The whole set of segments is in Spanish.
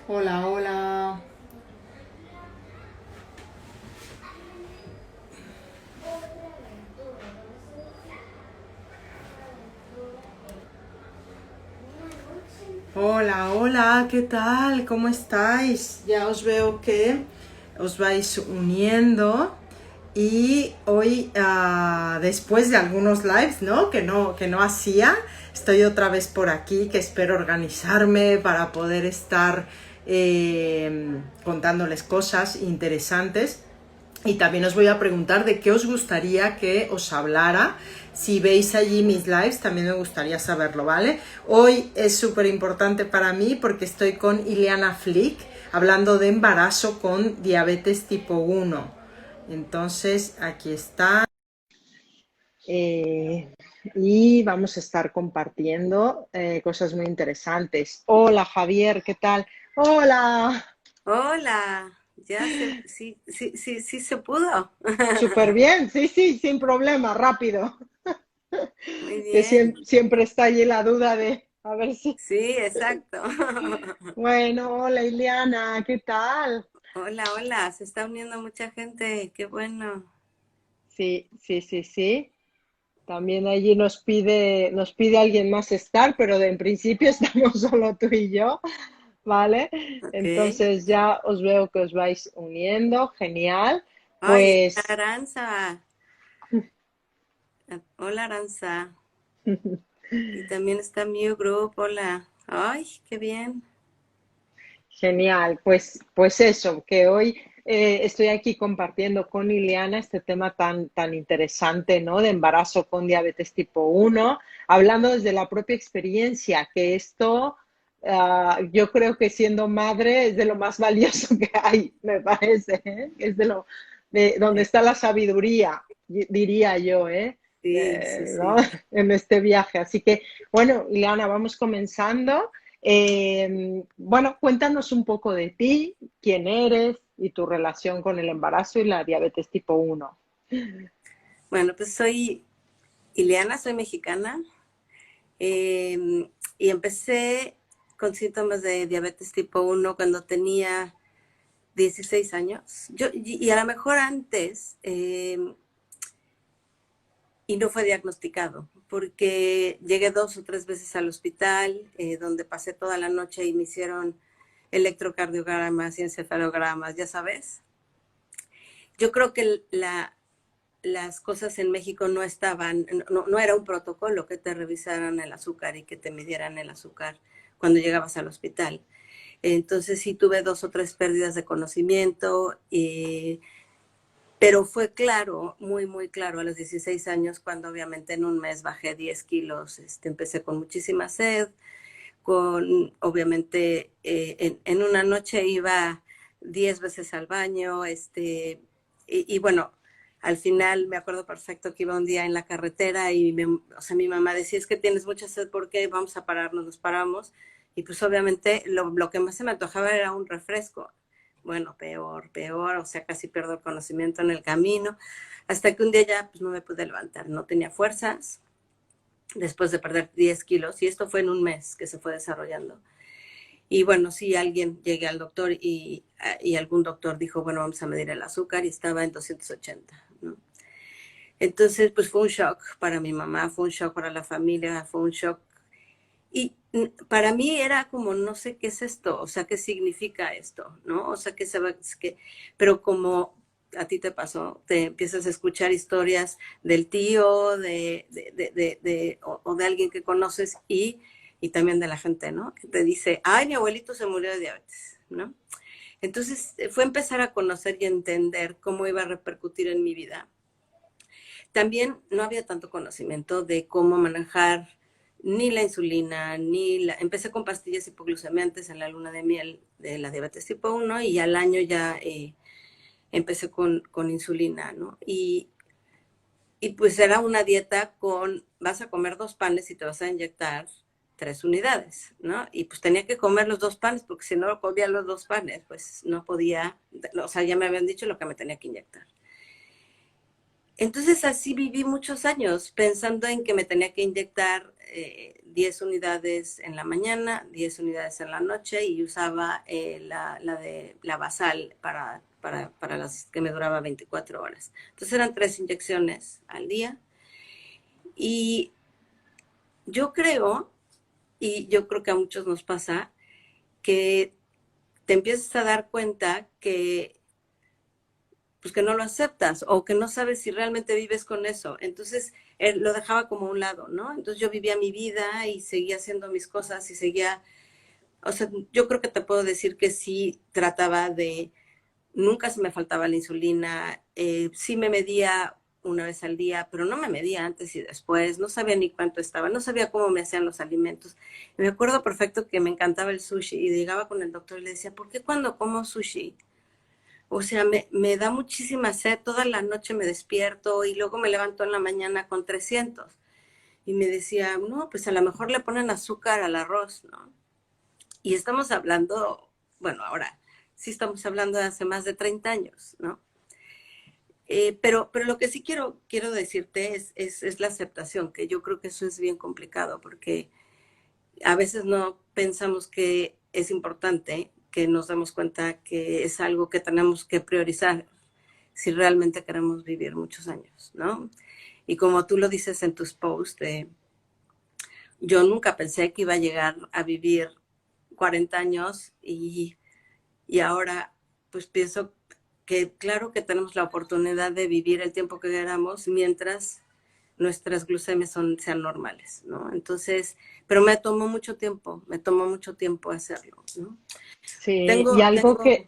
Hola, hola. Hola, hola, ¿qué tal? ¿Cómo estáis? Ya os veo que os vais uniendo y hoy, después de algunos lives, ¿no? Que no hacía, estoy otra vez por aquí, que espero organizarme para poder estar contándoles cosas interesantes. Y también os voy a preguntar de qué os gustaría que os hablara. Si veis allí mis lives, también me gustaría saberlo, ¿vale? Hoy es súper importante para mí porque estoy con Ileana Flick hablando de embarazo con diabetes tipo 1. Entonces, aquí está. Eh, y vamos a estar compartiendo cosas muy interesantes. Hola, Javier, ¿qué tal? Hola. Hola, sí se pudo. Súper bien, sí, sí, sin problema, rápido. Muy Que bien. siempre está allí la duda de, a ver si. Sí, exacto. Bueno, hola Ileana, ¿qué tal? Hola, hola, se está uniendo mucha gente, qué bueno. Sí, sí, sí, sí. También allí nos pide alguien más estar, pero en principio estamos solo tú y yo, ¿vale? Ok. Entonces ya os veo que os vais uniendo, genial. Ay, Pues Aranza. Hola, Aranza. Y también está Mew Group, hola. Ay, qué bien. genial, pues eso, que hoy estoy aquí compartiendo con Ileana este tema tan interesante, ¿no? De embarazo con diabetes tipo 1, hablando desde la propia experiencia, que esto yo creo que siendo madre es de lo más valioso que hay, me parece, ¿eh? Es de donde Sí, está la sabiduría, diría yo, ¿eh? sí, sí, ¿No? sí. En este viaje. Así que, bueno, Ileana, vamos comenzando. Bueno, cuéntanos un poco de ti, quién eres y tu relación con el embarazo y la diabetes tipo 1. Bueno, pues soy Ileana, soy mexicana. Y empecé con síntomas de diabetes tipo 1 cuando tenía 16 años. Y a lo mejor antes, y no fue diagnosticado, porque llegué 2 o 3 veces al hospital, donde pasé toda la noche y me hicieron electrocardiogramas y encefalogramas, ya sabes. Yo creo que las cosas en México no estaban, no era un protocolo que te revisaran el azúcar y que te midieran el azúcar cuando llegabas al hospital. Entonces sí tuve 2 o 3 pérdidas de conocimiento, pero fue claro, muy, muy claro a los 16 años, cuando obviamente en un mes bajé 10 kilos, empecé con muchísima sed, obviamente, en una noche iba 10 veces al baño, y bueno, al final me acuerdo perfecto que iba un día en la carretera y o sea, mi mamá decía, es que tienes mucha sed, ¿por qué? Vamos a pararnos, nos paramos. Y pues obviamente lo que más se me antojaba era un refresco. Bueno, peor, peor, o sea, casi pierdo el conocimiento en el camino, hasta que un día ya pues no me pude levantar, no tenía fuerzas después de perder 10 kilos, y esto fue en un mes que se fue desarrollando. Y bueno, sí, alguien llegué al doctor y algún doctor dijo, bueno, vamos a medir el azúcar, y estaba en 280, ¿no? Entonces, pues fue un shock para mi mamá, fue un shock para la familia, fue un shock. Y para mí era como, no sé qué es esto, o sea, qué significa esto, ¿no? O sea, pero como a ti te pasó, te empiezas a escuchar historias del tío, o de alguien que conoces, y también de la gente, ¿no? Que te dice, ay, mi abuelito se murió de diabetes, ¿no? Entonces fue empezar a conocer y entender cómo iba a repercutir en mi vida. También no había tanto conocimiento de cómo manejar ni la insulina, Empecé con pastillas hipoglucemiantes en la luna de miel de la diabetes tipo 1, y al año ya empecé con insulina, ¿no? Y pues era una dieta vas a comer 2 panes y te vas a inyectar 3 unidades, ¿no? Y pues tenía que comer los 2 panes, porque si no comía los 2 panes, pues no podía, o sea, ya me habían dicho lo que me tenía que inyectar. Entonces así viví muchos años, pensando en que me tenía que inyectar 10 unidades en la mañana, 10 unidades en la noche, y usaba la de la basal para las que me duraba 24 horas. Entonces eran 3 inyecciones al día. Y yo creo, y yo creo que a muchos nos pasa, que te empiezas a dar cuenta que pues que no lo aceptas o que no sabes si realmente vives con eso. Entonces lo dejaba como a un lado, ¿no? Entonces yo vivía mi vida y seguía haciendo mis cosas y seguía, o sea, yo creo que te puedo decir que sí trataba de, nunca se me faltaba la insulina, sí me medía una vez al día, pero no me medía antes y después, no sabía ni cuánto estaba, no sabía cómo me hacían los alimentos. Y me acuerdo perfecto que me encantaba el sushi y llegaba con el doctor y le decía, ¿por qué cuando como sushi? O sea, me da muchísima sed, toda la noche me despierto y luego me levanto en la mañana con 300. Y me decía, no, pues a lo mejor le ponen azúcar al arroz, ¿no? Y estamos hablando, bueno, ahora sí estamos hablando de hace más de 30 años, ¿no? Pero lo que sí quiero decirte es la aceptación, que yo creo que eso es bien complicado, porque a veces no pensamos que es importante, que nos damos cuenta que es algo que tenemos que priorizar si realmente queremos vivir muchos años, ¿no? Y como tú lo dices en tus posts, yo nunca pensé que iba a llegar a vivir 40 años y ahora pues pienso que claro que tenemos la oportunidad de vivir el tiempo que queramos mientras nuestras glucemias sean normales, ¿no? Entonces, pero me tomó mucho tiempo hacerlo, ¿no? Sí, y Tengo, algo que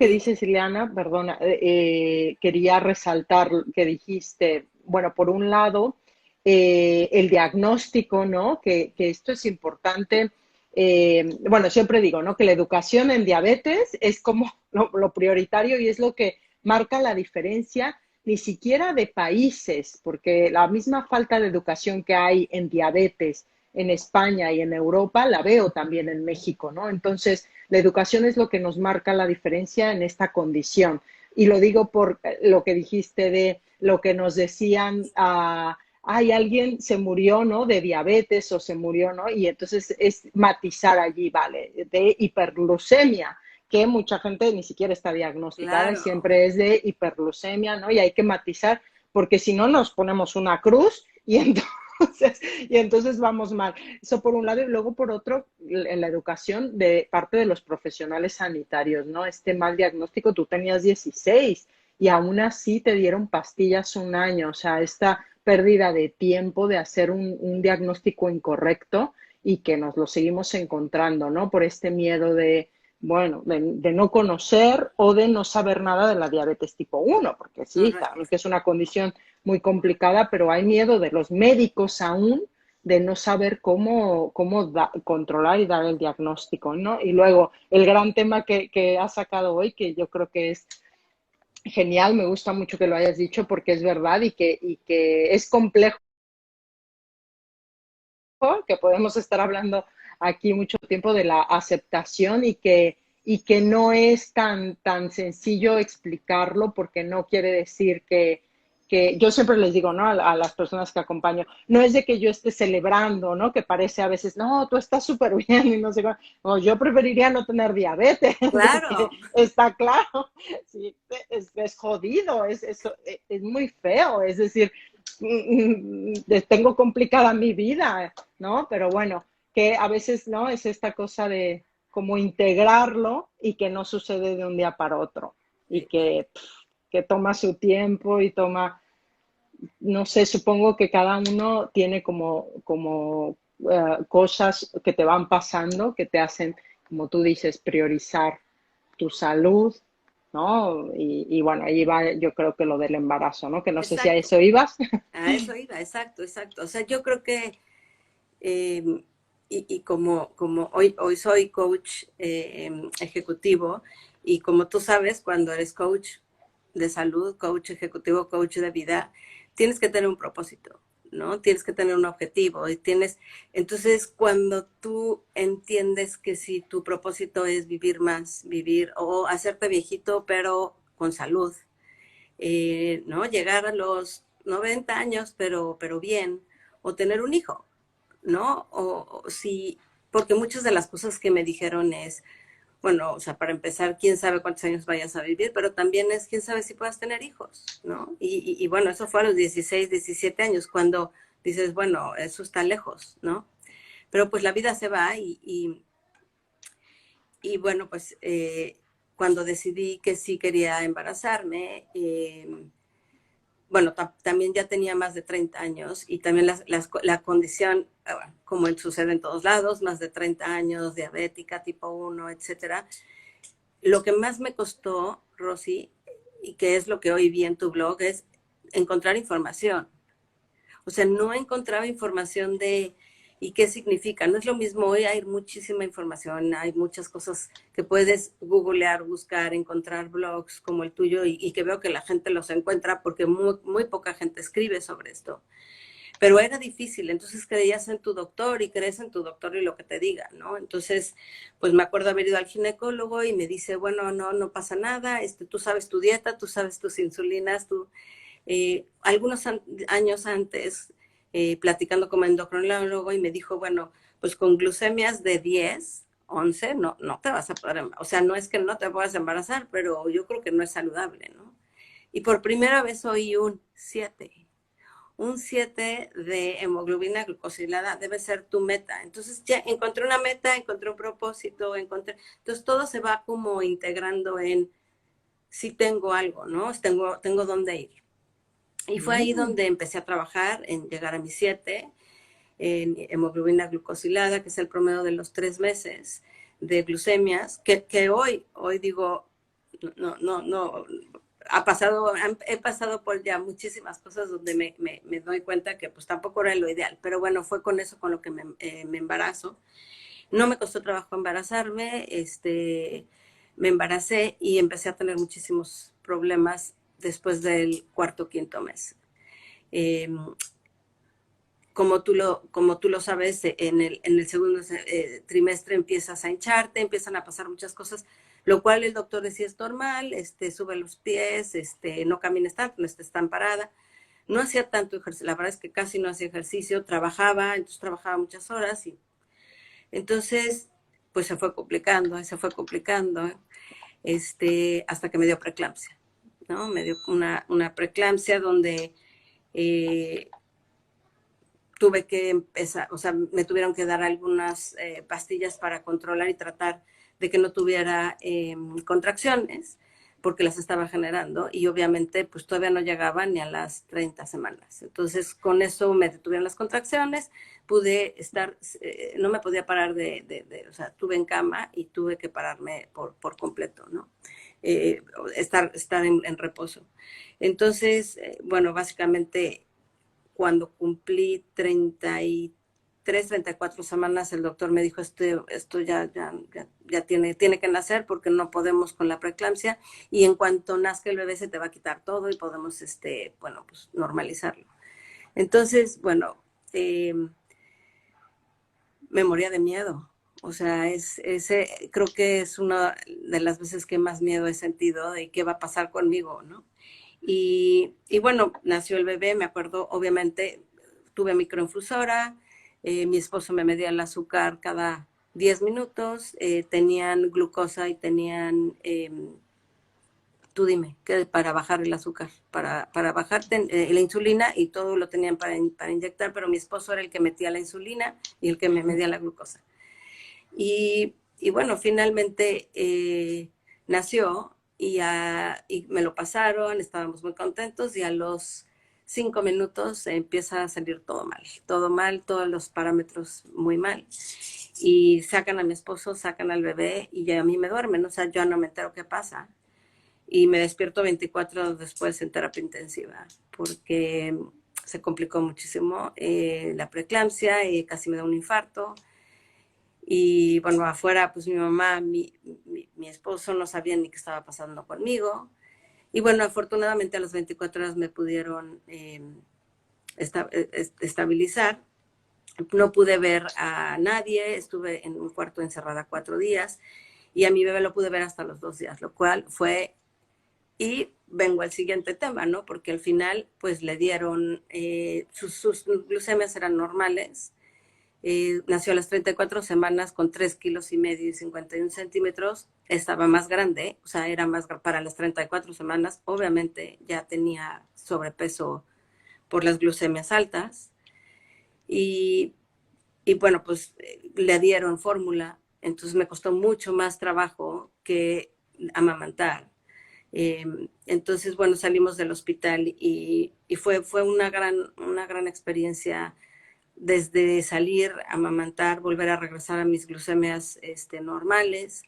dime. dices, Ileana, perdona, quería resaltar que dijiste, bueno, por un lado, el diagnóstico, ¿no? Que esto es importante. Bueno, siempre digo, ¿no? Que la educación en diabetes es como lo prioritario y es lo que marca la diferencia, ni siquiera de países, porque la misma falta de educación que hay en diabetes en España y en Europa, la veo también en México, ¿no? Entonces, la educación es lo que nos marca la diferencia en esta condición. Y lo digo por lo que dijiste de lo que nos decían, ay, alguien se murió, ¿no? De diabetes o se murió, ¿no? Y entonces es matizar allí, ¿vale? De hiperglucemia, que mucha gente ni siquiera está diagnosticada y Claro, siempre es de hiperglucemia, ¿no? Y hay que matizar, porque si no nos ponemos una cruz y entonces vamos mal. Eso por un lado y luego por otro, en la educación de parte de los profesionales sanitarios, ¿no? Este mal diagnóstico, tú tenías 16 y aún así te dieron pastillas un año, o sea, esta pérdida de tiempo de hacer un diagnóstico incorrecto y que nos lo seguimos encontrando, ¿no? Por este miedo de, bueno, de no conocer o de no saber nada de la diabetes tipo 1, porque sí, sabemos correcto. que es una condición muy complicada, pero hay miedo de los médicos aún de no saber cómo controlar y dar el diagnóstico, ¿no? Y luego el gran tema que has sacado hoy, que yo creo que es genial, me gusta mucho que lo hayas dicho porque es verdad y que es complejo, que podemos estar hablando aquí mucho tiempo de la aceptación y que no es tan sencillo explicarlo porque no quiere decir que yo siempre les digo, ¿no? A las personas que acompaño, no es de que yo esté celebrando, ¿no? Que parece a veces, no, tú estás súper bien y no sé qué. No, yo preferiría no tener diabetes, porque Claro, está claro, sí, es jodido, es muy feo, es decir, tengo complicada mi vida, ¿no? Pero bueno, que a veces, ¿no? Es esta cosa de como integrarlo y que no sucede de un día para otro y que toma su tiempo y toma, no sé, supongo que cada uno tiene como cosas que te van pasando, que te hacen, como tú dices, priorizar tu salud, ¿no? Y bueno, ahí va yo creo que lo del embarazo, ¿no? Que no sé si a exacto. eso ibas. A eso iba, exacto, exacto. O sea, yo creo que, eh, y como hoy soy coach ejecutivo, y como tú sabes, cuando eres coach de salud, coach ejecutivo, coach de vida, tienes que tener un propósito, ¿no? Tienes que tener un objetivo y entonces cuando tú entiendes que si tu propósito es vivir más, vivir o hacerte viejito, pero con salud, ¿no? Llegar a los 90 años, pero bien, o tener un hijo, ¿no? O si, porque muchas de las cosas que me dijeron es, bueno, o sea, para empezar, quién sabe cuántos años vayas a vivir, pero también es quién sabe si puedas tener hijos, ¿no? Y bueno, eso fue a los 16, 17 años, cuando dices, bueno, eso está lejos, ¿no? Pero pues la vida se va y bueno, pues cuando decidí que sí quería embarazarme, bueno, también ya tenía más de 30 años y también la condición, como sucede en todos lados, más de 30 años, diabética, tipo 1, etcétera. Lo que más me costó, Rosy, y que es lo que hoy vi en tu blog, es encontrar información. O sea, no encontraba información de y qué significa. No es lo mismo, hoy hay muchísima información, hay muchas cosas que puedes googlear, buscar, encontrar blogs como el tuyo y que veo que la gente los encuentra porque muy poca gente escribe sobre esto. Pero era difícil, entonces creías en tu doctor y crees en tu doctor y lo que te diga, ¿no? Entonces, pues me acuerdo haber ido al ginecólogo y me dice, bueno, no pasa nada, tú sabes tu dieta, tú sabes tus insulinas, algunos años antes, platicando como endocrinólogo y me dijo, bueno, pues con glucemias de 10, 11, no te vas a poder, o sea, no es que no te puedas embarazar, pero yo creo que no es saludable, ¿no? Y por primera vez oí un 7 de hemoglobina glucosilada debe ser tu meta. Entonces ya encontré una meta, encontré un propósito, entonces todo se va como integrando en si tengo algo, ¿no? Tengo dónde ir. Y fue ahí donde empecé a trabajar en llegar a mis 7, en hemoglobina glucosilada, que es el promedio de los 3 meses de glucemias, que hoy digo, no, he pasado por ya muchísimas cosas donde me doy cuenta que pues tampoco era lo ideal, pero bueno, fue con eso con lo que me embarazo. No me costó trabajo embarazarme, me embaracé y empecé a tener muchísimos problemas después del cuarto, quinto mes. Eh, como tú lo sabes, en el segundo trimestre empiezas a hincharte, empiezan a pasar muchas cosas, lo cual el doctor decía es normal, sube los pies, no camines tanto, no estés tan parada. No hacía tanto ejercicio, la verdad es que casi no hacía ejercicio, entonces trabajaba muchas horas y entonces pues se fue complicando, hasta que me dio preeclampsia, ¿no? Me dio una preeclampsia donde eh, tuve que empezar, o sea, me tuvieron que dar algunas pastillas para controlar y tratar de que no tuviera contracciones, porque las estaba generando y obviamente pues todavía no llegaban ni a las 30 semanas. Entonces con eso me detuvieron las contracciones, pude estar, no me podía parar o sea, estuve en cama y tuve que pararme por completo, ¿no? Estar en reposo. Entonces, bueno, básicamente cuando cumplí 33, 34 semanas, el doctor me dijo, esto ya tiene que nacer porque no podemos con la preeclampsia y en cuanto nazca el bebé se te va a quitar todo y podemos, bueno, pues normalizarlo. Entonces, bueno, me moría de miedo. O sea, creo que es una de las veces que más miedo he sentido de qué va a pasar conmigo, ¿no? Y bueno, nació el bebé, me acuerdo, obviamente, tuve microinfusora, mi esposo me medía el azúcar cada 10 minutos, tenían glucosa y tenían, tú dime, que para bajar el azúcar, para bajar la insulina y todo lo tenían para inyectar, pero mi esposo era el que metía la insulina y el que me medía la glucosa. Y bueno, finalmente nació y me lo pasaron, estábamos muy contentos y a los 5 minutos empieza a salir todo mal, todos los parámetros muy mal. Y sacan a mi esposo, sacan al bebé y ya a mí me duermen, o sea, yo no me entero qué pasa. Y me despierto 24 horas después en terapia intensiva porque se complicó muchísimo la preeclampsia y casi me da un infarto. Y bueno, afuera, pues mi mamá, mi esposo no sabían ni qué estaba pasando conmigo. Y bueno, afortunadamente a las 24 horas me pudieron estabilizar. No pude ver a nadie, estuve en un cuarto encerrada 4 días y a mi bebé lo pude ver hasta los 2 días, lo cual fue, y vengo al siguiente tema, ¿no? Porque al final, pues le dieron, sus glucemias eran normales. Nació a las 34 semanas con 3,5 kilos y 51 centímetros. Estaba más grande, o sea, era más para las 34 semanas. Obviamente ya tenía sobrepeso por las glucemias altas. Y, y bueno, pues le dieron fórmula. Entonces me costó mucho más trabajo que amamantar. Entonces, bueno, salimos del hospital y fue una gran experiencia desde salir a amamantar, volver a regresar a mis glucemias normales.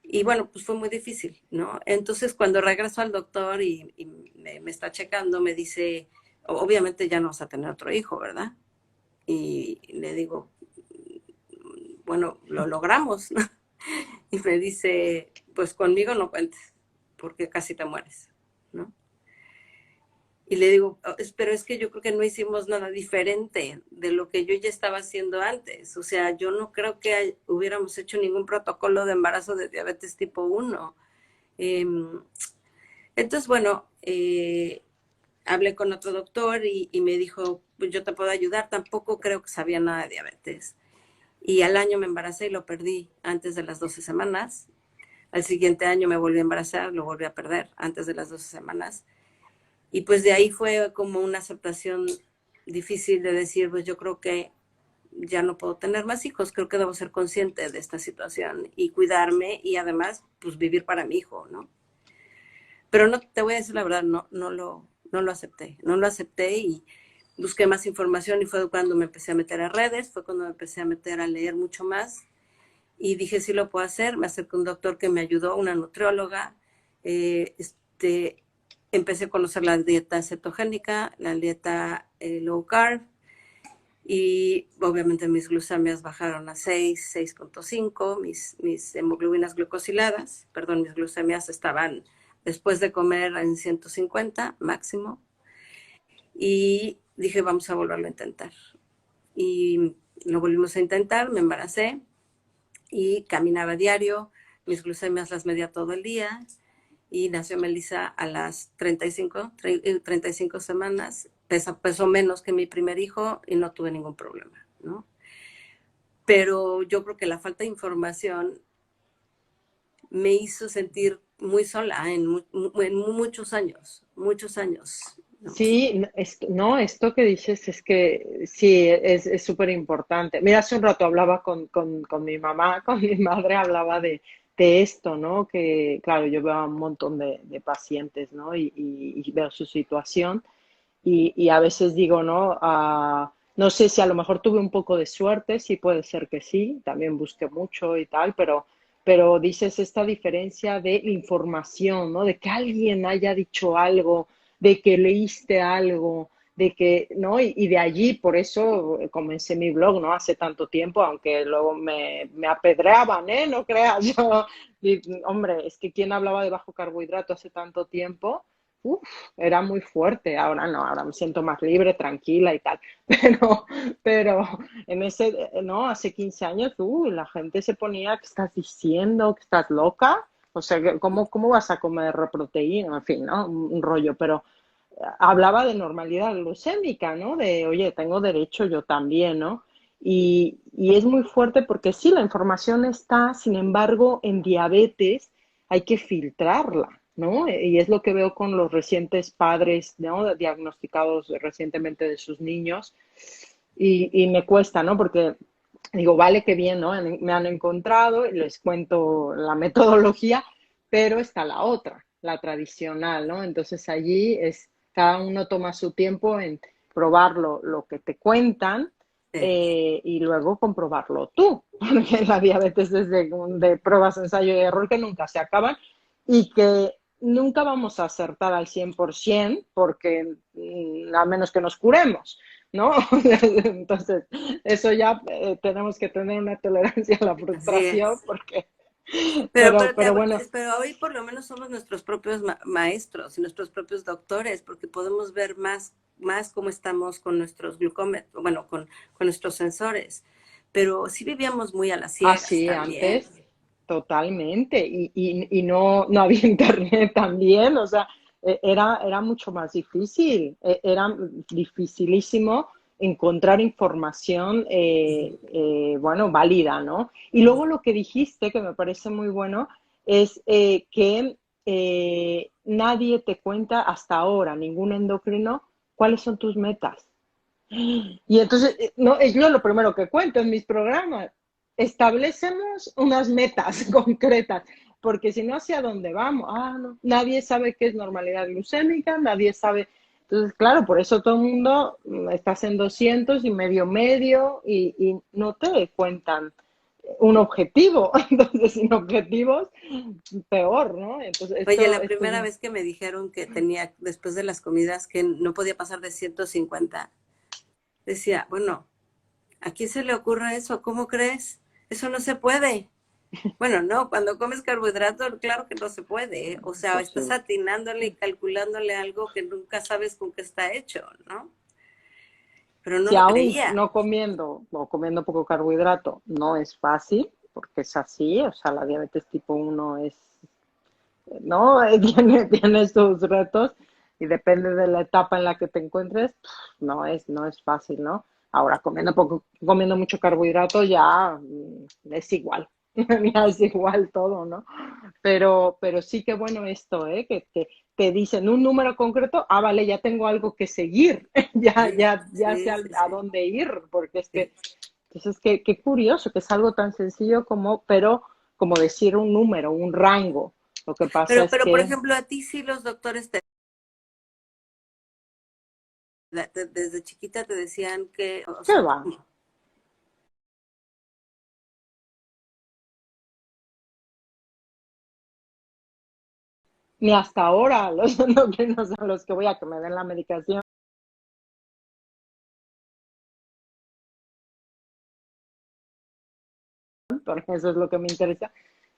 Y bueno, pues fue muy difícil, ¿no? Entonces, cuando regreso al doctor y me está checando, me dice, obviamente ya no vas a tener otro hijo, ¿verdad? Y le digo, bueno, lo logramos, ¿no? Y me dice, pues conmigo no cuentes, porque casi te mueres, ¿no? Y le digo, pero es que yo creo que no hicimos nada diferente de lo que yo ya estaba haciendo antes. O sea, yo no creo que hubiéramos hecho ningún protocolo de embarazo de diabetes tipo 1. Entonces, bueno, hablé con otro doctor y me dijo, pues yo te puedo ayudar. Tampoco creo que sabía nada de diabetes. Y al año me embaracé y lo perdí antes de las 12 semanas. Al siguiente año me volví a embarazar, lo volví a perder antes de las 12 semanas. Y pues de ahí fue como una aceptación difícil de decir, pues yo creo que ya no puedo tener más hijos, creo que debo ser consciente de esta situación y cuidarme y además pues vivir para mi hijo, ¿no? Pero no, te voy a decir la verdad, no lo acepté, no lo acepté y busqué más información y fue cuando me empecé a meter a redes, fue cuando me empecé a meter a leer mucho más y dije, sí lo puedo hacer, me acerqué a un doctor que me ayudó, una nutrióloga, empecé a conocer la dieta cetogénica, la dieta low carb, y obviamente mis glucemias bajaron a 6, 6,5, mis hemoglobinas glucosiladas, perdón, mis glucemias estaban después de comer en 150 máximo, y dije, vamos a volverlo a intentar. Y lo volvimos a intentar, me embaracé y caminaba diario, mis glucemias las medía todo el día, y nació Melissa a las 35 semanas, pesó menos que mi primer hijo y no tuve ningún problema, ¿no? Pero yo creo que la falta de información me hizo sentir muy sola en muchos años, muchos años, ¿no? Sí, no, esto que dices es que sí, es súper importante. Mira, hace un rato hablaba con mi mamá, con mi madre, hablaba de esto, ¿no? Que, claro, yo veo a un montón de pacientes, ¿no? Y veo su situación y a veces digo, ¿no? No sé si a lo mejor tuve un poco de suerte, sí puede ser que sí, también busqué mucho y tal, pero dices esta diferencia de información, ¿no? De que alguien haya dicho algo, de que leíste algo, de que, ¿no? Y de allí, por eso comencé mi blog, ¿no? Hace tanto tiempo, aunque luego me apedreaban, ¿eh? No creas, yo, hombre, es que quien hablaba de bajo carbohidrato hace tanto tiempo, uf, era muy fuerte, ahora no, ahora me siento más libre, tranquila y tal, pero, pero en ese, no, hace 15 años, la gente se ponía, ¿qué estás diciendo? ¿Que estás loca? O sea, ¿cómo vas a comer proteína? En fin, ¿no? Un rollo, pero hablaba de normalidad glucémica, ¿no? De, oye, tengo derecho yo también, ¿no? Y es muy fuerte porque sí, la información está, sin embargo, en diabetes hay que filtrarla, ¿no? Y es lo que veo con los recientes padres, ¿no? Diagnosticados recientemente de sus niños. Y me cuesta, ¿no? Porque digo, vale, qué bien, ¿no? Me han encontrado, y les cuento la metodología, pero está la otra, la tradicional, ¿no? Entonces allí es, cada uno toma su tiempo en probar lo que te cuentan Sí, y luego comprobarlo tú, porque la diabetes es de pruebas, ensayo y error que nunca se acaban y que nunca vamos a acertar al 100% porque a menos que nos curemos, ¿no? Entonces, eso ya tenemos que tener una tolerancia a la así frustración es. porque, Pero, pero, pero bueno, pero hoy por lo menos somos nuestros propios maestros y nuestros propios doctores, porque podemos ver más cómo estamos con nuestros glucómetros, bueno, con nuestros sensores. Pero sí vivíamos muy a las ciegas así también. antes, totalmente, y no había internet también, o sea, era mucho más difícil, era dificilísimo encontrar información, bueno, válida, ¿no? Y luego lo que dijiste, que me parece muy bueno, es que nadie te cuenta hasta ahora, ningún endocrino, cuáles son tus metas. Y entonces, no, es yo lo primero que cuento en mis programas. Establecemos unas metas concretas, porque si no, ¿hacia dónde vamos? Ah, no, nadie sabe qué es normalidad glucémica, nadie sabe. Entonces, claro, por eso todo el mundo estás en 200 y medio y no te cuentan un objetivo. Entonces, sin objetivos, peor, ¿no? Entonces, Oye, la esto es primera vez que me dijeron que tenía, después de las comidas, que no podía pasar de 150, decía, bueno, ¿a quién se le ocurre eso? ¿Cómo crees? Eso no se puede. Bueno, no, cuando comes carbohidratos, claro que no se puede, ¿eh? O sea, estás imposible. atinándole y calculándole algo que nunca sabes con qué está hecho, ¿no? Pero no Si lo aún creía. no comiendo o comiendo poco carbohidrato no es fácil, porque es así, o sea, la diabetes tipo 1 es, ¿no? Tiene sus retos y depende de la etapa en la que te encuentres, no es fácil, ¿no? Ahora, comiendo mucho carbohidrato ya es igual, ya es igual todo, ¿no? Pero sí que bueno esto, ¿eh? Que te dicen un número concreto, ah, vale, ya tengo algo que seguir, ya sé Sí, sí, a sí, dónde ir, porque es sí. que, entonces, qué curioso, que es algo tan sencillo pero como decir un número, un rango. Lo que pasa es Pero, por que, ejemplo, a ti sí los doctores desde chiquita te decían que, o ¿qué sea, va? Ni hasta ahora los endocrinos a los que voy a que me den la medicación, porque eso es lo que me interesa.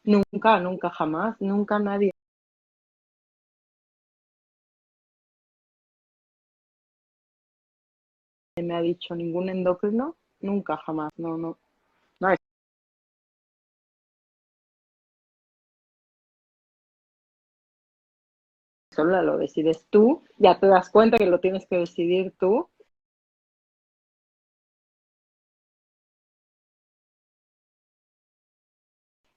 Nunca, jamás, nunca nadie me ha dicho ningún endocrino, nunca, jamás, no, solo lo decides tú, ya te das cuenta que lo tienes que decidir tú.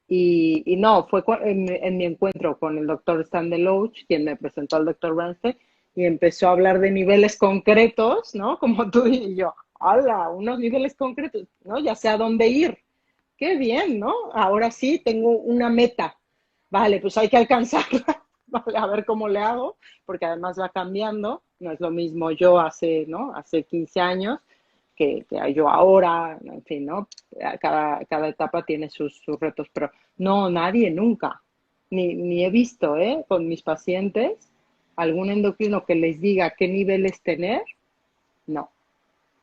Y no, fue en mi encuentro con el doctor Stan Deloach, quien me presentó al doctor Branstein, y empezó a hablar de niveles concretos, ¿no? Como tú y yo, ¡hala! Unos niveles concretos, ¿no? Ya sé a dónde ir. Qué bien, ¿no? Ahora sí tengo una meta. Vale, pues hay que alcanzarla. Vale, a ver cómo le hago, porque además va cambiando. No es lo mismo yo hace, ¿no? Hace 15 años que yo ahora, en fin, ¿no? Cada etapa tiene sus retos, pero no, nadie nunca. Ni he visto, ¿eh? Con mis pacientes, algún endocrino que les diga qué niveles tener. No,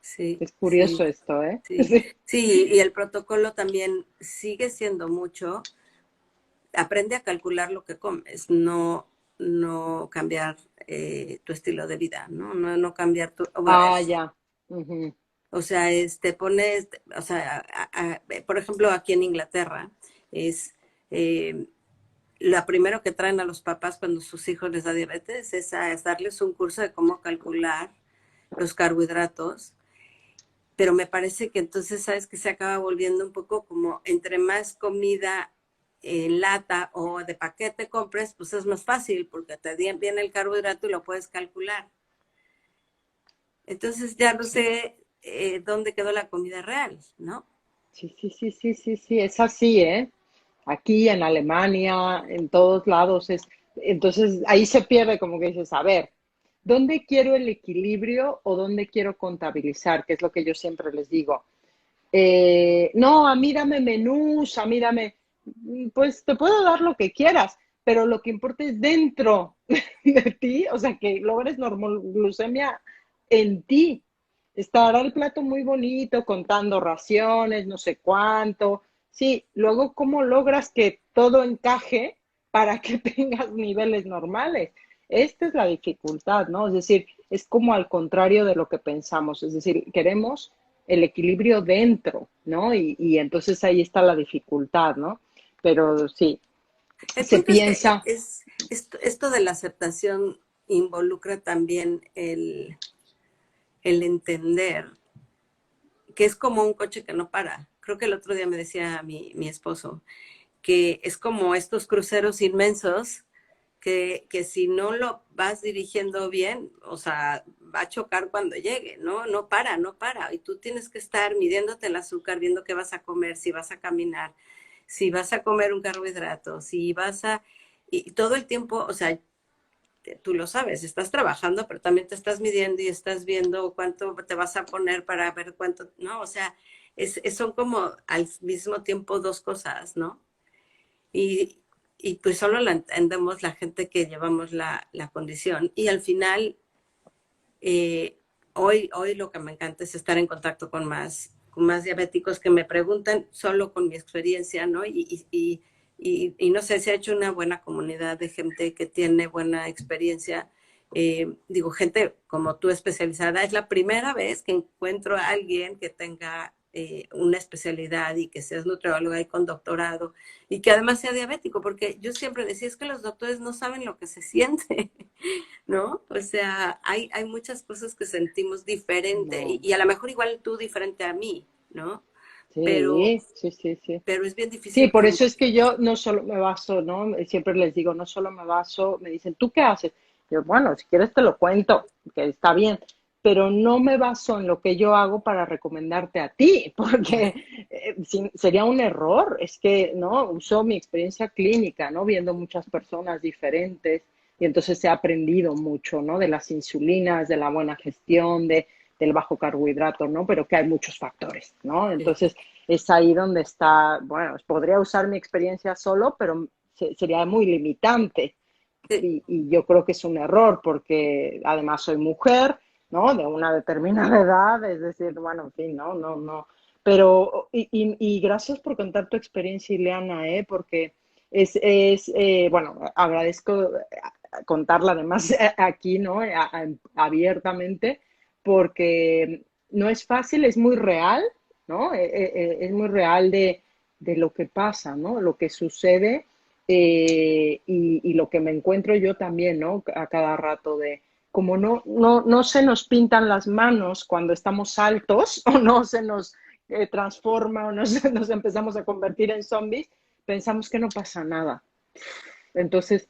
sí, es curioso sí, esto, ¿eh? sí. Sí, y el protocolo también sigue siendo mucho. Aprende a calcular lo que comes, no cambiar tu estilo de vida, no cambiar tu, Ah, ya. Ujú. o sea, pones, o sea, por ejemplo, aquí en Inglaterra es eh, lo primero que traen a los papás cuando sus hijos les da diabetes es darles un curso de cómo calcular los carbohidratos, pero me parece que entonces, ¿sabes? Que se acaba volviendo un poco como entre más comida en lata o de paquete compres, pues es más fácil porque te viene el carbohidrato y lo puedes calcular. Entonces ya no Sí. sé dónde quedó la comida real, ¿no? Sí, es así, ¿eh? Aquí en Alemania, en todos lados es. Entonces ahí se pierde como que dices, a ver, ¿dónde quiero el equilibrio o dónde quiero contabilizar? Que es lo que yo siempre les digo. No, a mí dame menús, a mí dame, pues te puedo dar lo que quieras, pero lo que importa es dentro de ti, o sea, que logres normoglucemia en ti. Estará el plato muy bonito, contando raciones, no sé cuánto. Sí, luego, ¿cómo logras que todo encaje para que tengas niveles normales? Esta es la dificultad, ¿no? Es decir, es como al contrario de lo que pensamos. Es decir, queremos el equilibrio dentro, ¿no? Y entonces ahí está la dificultad, ¿no? Pero sí, El se punto es que piensa, esto de la aceptación involucra también el entender que es como un coche que no para. Creo que el otro día me decía mi esposo que es como estos cruceros inmensos que si no lo vas dirigiendo bien, o sea, va a chocar cuando llegue, ¿no? No para, no para. Y tú tienes que estar midiéndote el azúcar, viendo qué vas a comer, si vas a caminar, si vas a comer un carbohidrato, si vas a... Y todo el tiempo, o sea, tú lo sabes, estás trabajando, pero también te estás midiendo y estás viendo cuánto te vas a poner para ver cuánto, ¿no? O sea, son como al mismo tiempo dos cosas, ¿no? Y, y pues solo la entendemos la gente que llevamos la condición. Y al final, eh, hoy lo que me encanta es estar en contacto con más diabéticos que me preguntan solo con mi experiencia, ¿no? Y no sé, se ha hecho una buena comunidad de gente que tiene buena experiencia. Digo, gente como tú especializada, es la primera vez que encuentro a alguien que tenga una especialidad y que seas nutrióloga y con doctorado y que además sea diabético, porque yo siempre decía, es que los doctores no saben lo que se siente. ¿No? O sea, hay muchas cosas que sentimos diferente No. y a lo mejor igual tú diferente a mí, ¿no? Pero, Sí, sí, sí, sí. pero es bien Sí, difícil por con... eso es que yo no solo me baso, ¿no? Siempre les digo, no solo me baso, me dicen, ¿tú qué haces? Yo, bueno, si quieres te lo cuento, que está bien, pero no me baso en lo que yo hago para recomendarte a ti, porque sería un error. Es que, ¿no? Uso mi experiencia clínica, ¿no? Viendo muchas personas diferentes y entonces he aprendido mucho, ¿no? De las insulinas, de la buena gestión, del bajo carbohidrato, ¿no? Pero que hay muchos factores, ¿no? Entonces es ahí donde está, bueno, podría usar mi experiencia solo, pero sería muy limitante y yo creo que es un error porque además soy mujer, ¿no? De una determinada edad, es decir, bueno, en fin, no, no, no. Pero, y gracias por contar tu experiencia, Ileana, ¿eh? Porque bueno, agradezco contarla además aquí, ¿no? Abiertamente, porque no es fácil, es muy real, ¿no? Es muy real de lo que pasa, ¿no? Lo que sucede y lo que me encuentro yo también, ¿no? A cada rato de como no se nos pintan las manos cuando estamos altos o no se nos transforma o nos empezamos a convertir en zombies, pensamos que no pasa nada. Entonces,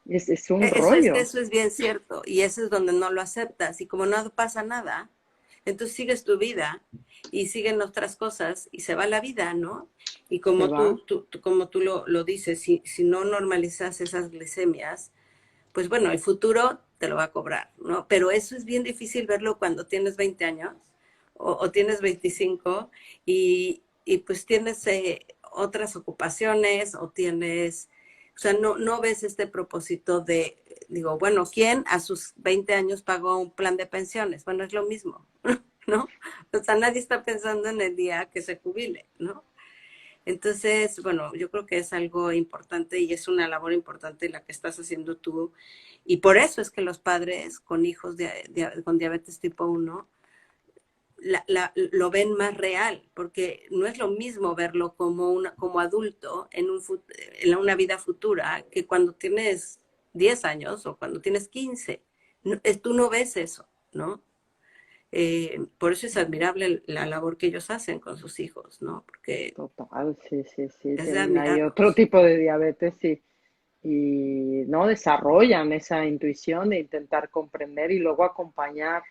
es un rollo. Eso es bien cierto y eso es donde no lo aceptas y como no pasa nada, entonces sigues tu vida y siguen otras cosas y se va la vida, ¿no? Y Se como va. como tú lo dices, si no normalizas esas glicemias, pues bueno, el futuro te lo va a cobrar, ¿no? Pero eso es bien difícil verlo cuando tienes 20 años o tienes 25 y pues tienes otras ocupaciones o tienes, o sea, no ves este propósito de, digo, bueno, ¿quién a sus 20 años pagó un plan de pensiones? Bueno, es lo mismo, ¿no? O sea, nadie está pensando en el día que se jubile, ¿no? Entonces, bueno, yo creo que es algo importante y es una labor importante la que estás haciendo tú. Y por eso es que los padres con hijos con diabetes tipo uno lo ven más real, porque no es lo mismo verlo como adulto en una vida futura que cuando tienes 10 años o cuando tienes 15. No, tú no ves eso, ¿no? Por eso es admirable la labor que ellos hacen con sus hijos, ¿no? Porque Total, sí, sí, sí. es de Hay otro admirarlos. tipo de diabetes y no desarrollan esa intuición de intentar comprender y luego acompañar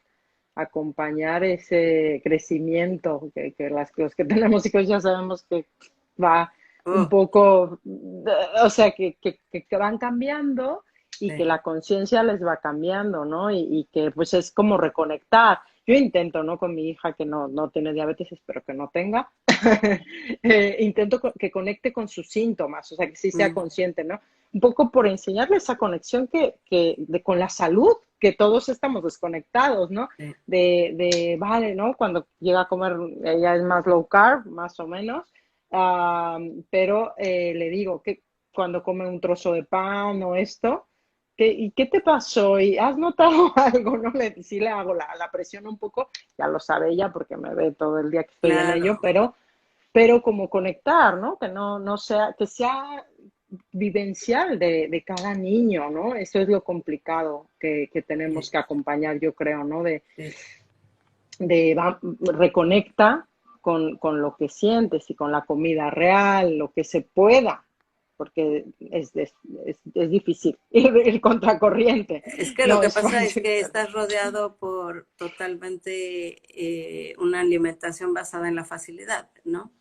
ese crecimiento que los que tenemos hijos ya sabemos que va un Oh, poco, o sea, que van cambiando y que sí. la conciencia les va cambiando, ¿no? Y que pues es como reconectar. Yo intento, ¿no? Con mi hija que no tiene diabetes, espero que no tenga, intento que conecte con sus síntomas, o sea, que sí sea Mm, consciente, ¿no? Un poco por enseñarle esa conexión con la salud, que todos estamos desconectados, ¿no? sí. Vale, ¿no? Cuando llega a comer, ella es más low carb, más o menos, pero le digo que cuando come un trozo de pan o esto, ¿y qué te pasó? ¿Y has notado algo? ¿No? Sí le hago la presión un poco, ya lo sabe ella porque me ve todo el día que estoy en ello, Claro. pero como conectar, ¿no? Que no sea, que sea vivencial de cada niño, ¿no? Eso es lo complicado que tenemos Sí, que acompañar, yo creo, ¿no? sí. Reconecta con lo que sientes y con la comida real, lo que se pueda, porque es difícil ir contracorriente, Es que lo no que es pasa es fácil, que pero estás rodeado por totalmente una alimentación basada en la facilidad, ¿no?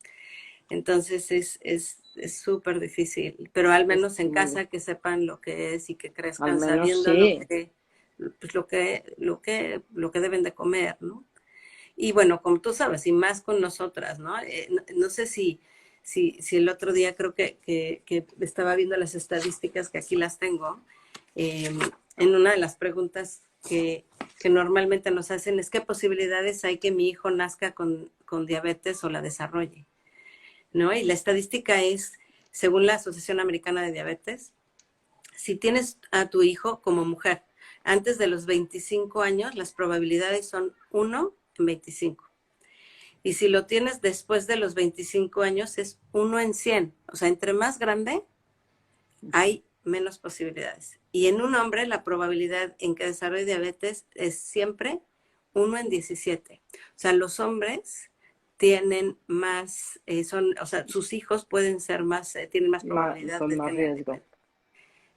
Entonces es súper difícil, pero al es menos en muy casa difícil. que sepan lo que es y que Al crezcan menos sabiendo sí, pues lo que deben de comer, ¿no? Y bueno, como tú sabes, y más con nosotras, ¿no? No sé si el otro día creo que estaba viendo las estadísticas, que aquí las tengo, eh, en una de las preguntas que normalmente nos hacen es qué posibilidades hay que mi hijo nazca con diabetes o la desarrolle, ¿no? Y la estadística es, según la Asociación Americana de Diabetes, si tienes a tu hijo como mujer antes de los 25 años, las probabilidades son 1 en 25. Y si lo tienes después de los 25 años, es 1 en 100. O sea, entre más grande, hay menos posibilidades. Y en un hombre, la probabilidad en que desarrolle diabetes es siempre 1 en 17. O sea, los hombres tienen más, o sea, sus hijos pueden ser más, tienen más probabilidad con de más tener riesgo. diabetes.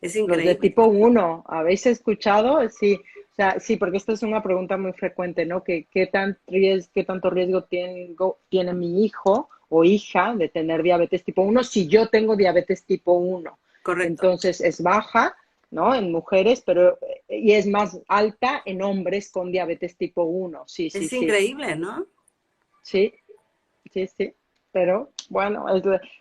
Es Los de increíble. tipo uno, ¿habéis escuchado? Sí, o sea, sí, porque esta es una pregunta muy frecuente, ¿no? ¿Qué tanto riesgo tiene mi hijo o hija de tener diabetes tipo uno si yo tengo diabetes tipo uno? Correcto. Entonces es baja, ¿no? En mujeres, pero y es más alta en hombres con diabetes tipo uno. Sí, sí, Es sí. increíble, ¿no? Sí, sí, sí, pero bueno,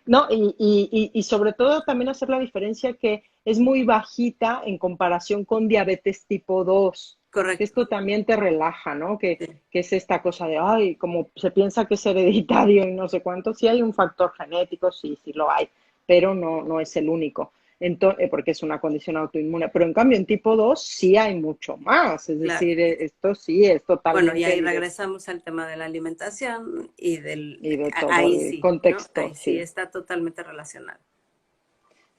no, y sobre todo también hacer la diferencia que es muy bajita en comparación con diabetes tipo 2 que Correcto. esto también te relaja, ¿no? Sí. Que es esta cosa de, ay, como se piensa que es hereditario y no sé cuánto, sí hay un factor genético, sí, sí lo hay, pero no es el único. Entonces, porque es una condición autoinmune, pero en cambio en tipo 2 sí hay mucho más, es Claro. decir, esto sí es Bueno, y totalmente ahí evidente regresamos al tema de la alimentación y y de todo ahí el sí, ¿no? contexto, Ahí sí sí. está totalmente relacionado.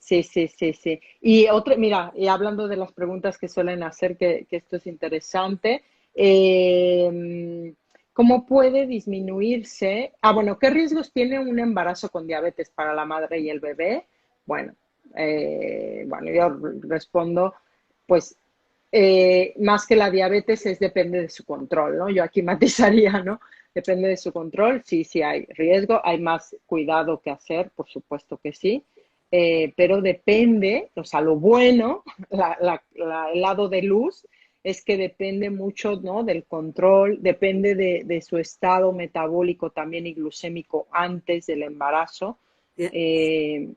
Sí, sí, sí, sí. Y otra, mira, y hablando de las preguntas que suelen hacer, que esto es interesante, ¿cómo puede disminuirse? Ah, bueno, ¿qué riesgos tiene un embarazo con diabetes para la madre y el bebé? Bueno, bueno, yo respondo, pues, más que la diabetes depende de su control, ¿no? Yo aquí matizaría, ¿no? Depende de su control, sí, sí hay riesgo, hay más cuidado que hacer, por supuesto que sí, pero depende, o sea, lo bueno, el lado de luz, es que depende mucho, ¿no? Del control, depende de su estado metabólico también y glucémico antes del embarazo. ¿Sí? eh,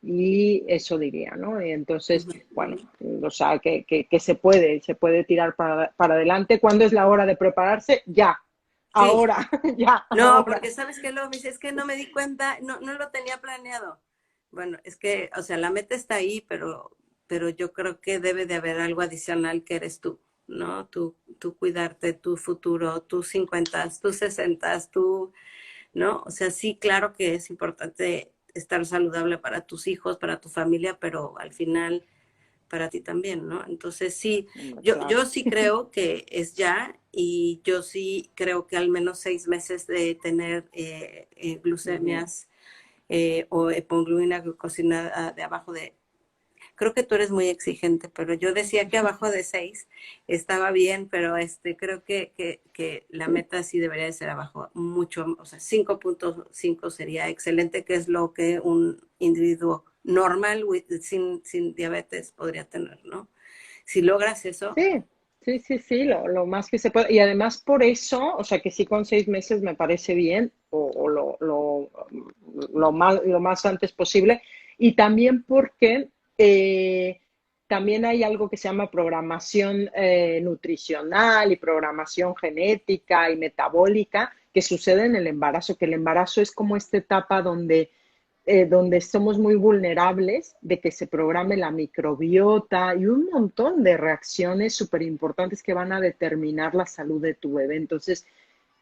y eso diría, ¿no? Y entonces, Ujú, bueno, ujú. o sea, que se puede tirar para adelante. ¿Cuándo es la hora de prepararse? Ya, Sí, ahora, ya, no, ahora. porque sabes que luego me dice, es que no me di cuenta, no lo tenía planeado. Bueno, es que, o sea, la meta está ahí, pero yo creo que debe de haber algo adicional que eres tú, ¿no? Tú cuidarte, tu futuro, tus 50, tus 60, tú, ¿no? O sea, sí, claro que es importante estar saludable para tus hijos, para tu familia, pero al final para ti también, ¿no? Entonces sí, Hombre, yo claro. sí creo que es ya y yo sí creo que al menos 6 meses de tener Ujú. glucemias o hemoglobina glucosinada de abajo de... Creo que tú eres muy exigente, pero yo decía que abajo de 6 estaba bien, pero creo que la meta sí debería de ser abajo, mucho, o sea, 5.5 sería excelente, que es lo que un individuo normal sin diabetes podría tener, ¿no? Si logras eso, Sí, sí, sí, sí, lo más que se puede. Y además por eso, o sea que sí con 6 meses me parece bien, o lo más antes posible. Y también porque también hay algo que se llama programación nutricional y programación genética y metabólica que sucede en el embarazo, que el embarazo es como esta etapa donde somos muy vulnerables de que se programe la microbiota y un montón de reacciones súper importantes que van a determinar la salud de tu bebé. Entonces,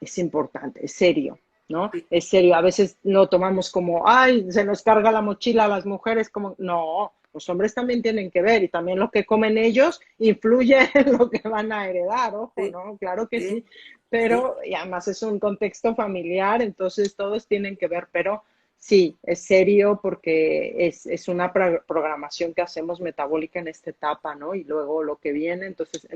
es importante, es serio. ¿no? Sí, Es serio, a veces lo tomamos como, ay, se nos carga la mochila a las mujeres, como, no, los hombres también tienen que ver y también lo que comen ellos influye en lo que van a heredar, ojo, sí, ¿no? Claro que sí, sí, sí, pero y además es un contexto familiar, entonces todos tienen que ver, pero sí, es serio porque es una programación que hacemos metabólica en esta etapa, ¿no? Y luego lo que viene, entonces,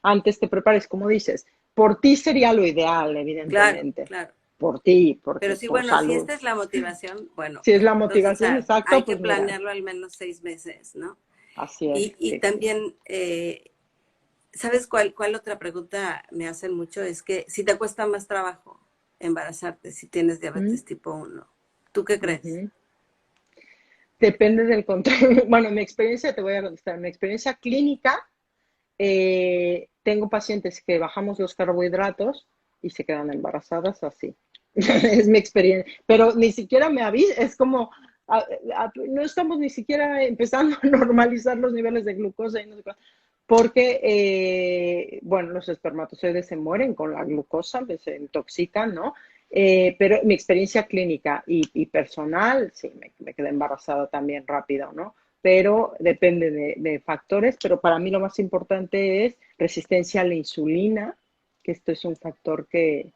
antes te prepares, como dices, por ti sería lo ideal, claro, evidentemente, claro. por ti, Pero porque sí, por bueno, si salud. esta es la motivación, bueno, Si es la entonces motivación, hay exacto, que pues mira, planearlo al menos 6 meses, ¿no? así es, Y sí, sí. también, ¿sabes cuál otra pregunta me hacen mucho? Es que si te cuesta más trabajo embarazarte si tienes ¿Mm? diabetes tipo 1, ¿tú qué crees? Ujú. Depende del control. Bueno, mi experiencia, te voy a contestar, mi experiencia clínica, tengo pacientes que bajamos los carbohidratos y se quedan embarazadas así. Es mi experiencia. Pero ni siquiera me avisa, es como, no estamos ni siquiera empezando a normalizar los niveles de glucosa y no sé porque, bueno, los espermatozoides se mueren con la glucosa, se intoxican, ¿no? Pero mi experiencia clínica y personal, sí, me quedé embarazada también rápido, ¿no? Pero depende de factores, pero para mí lo más importante es resistencia a la insulina, que esto es un factor que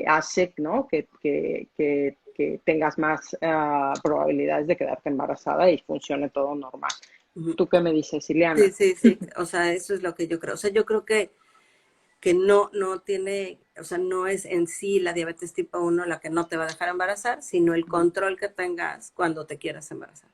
hace, ¿no? Que tengas más probabilidades de quedarte embarazada y funcione todo normal. Ujú. ¿Tú qué me dices, Sí, Ileana? sí, sí. O sea, eso es lo que yo creo. O sea, yo creo que no tiene, o sea, no es en sí la diabetes tipo 1 la que no te va a dejar embarazar, sino el control que tengas cuando te quieras embarazar.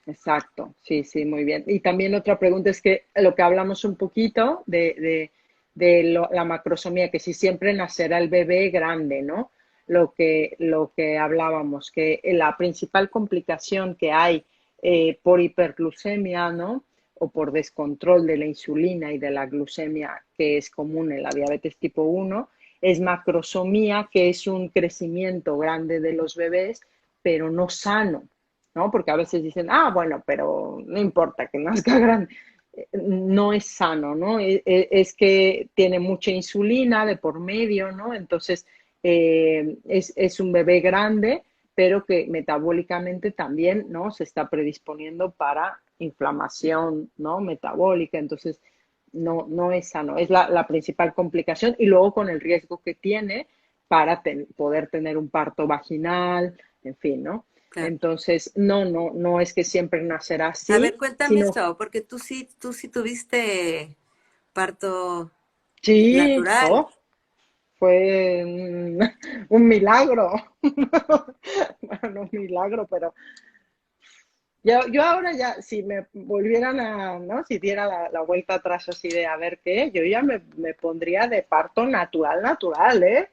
Exacto, sí, sí, muy bien. Y también otra pregunta es que lo que hablamos un poquito de la macrosomía, que si siempre nacerá el bebé grande, ¿no? Lo que hablábamos, que la principal complicación que hay por hiperglucemia, ¿no? O por descontrol de la insulina y de la glucemia, que es común en la diabetes tipo 1, es macrosomía, que es un crecimiento grande de los bebés, pero no sano. ¿No? Porque a veces dicen, bueno, pero no importa que nazca grande. No es sano, ¿no? Es que tiene mucha insulina de por medio, ¿no? Entonces, es un bebé grande, pero que metabólicamente también, ¿no? Se está predisponiendo para inflamación, ¿no? Metabólica, entonces no es sano, es la principal complicación y luego con el riesgo que tiene para poder tener un parto vaginal, en fin, ¿no? Claro. Entonces, no es que siempre nacerá A ver, así, cuéntame sino, eso, porque tú sí tuviste parto sí, natural. fue un milagro. Bueno, no un milagro, pero yo ahora ya, si me volvieran ¿no? Si diera la vuelta atrás así de a ver qué, yo ya me pondría de parto natural, natural, ¿eh?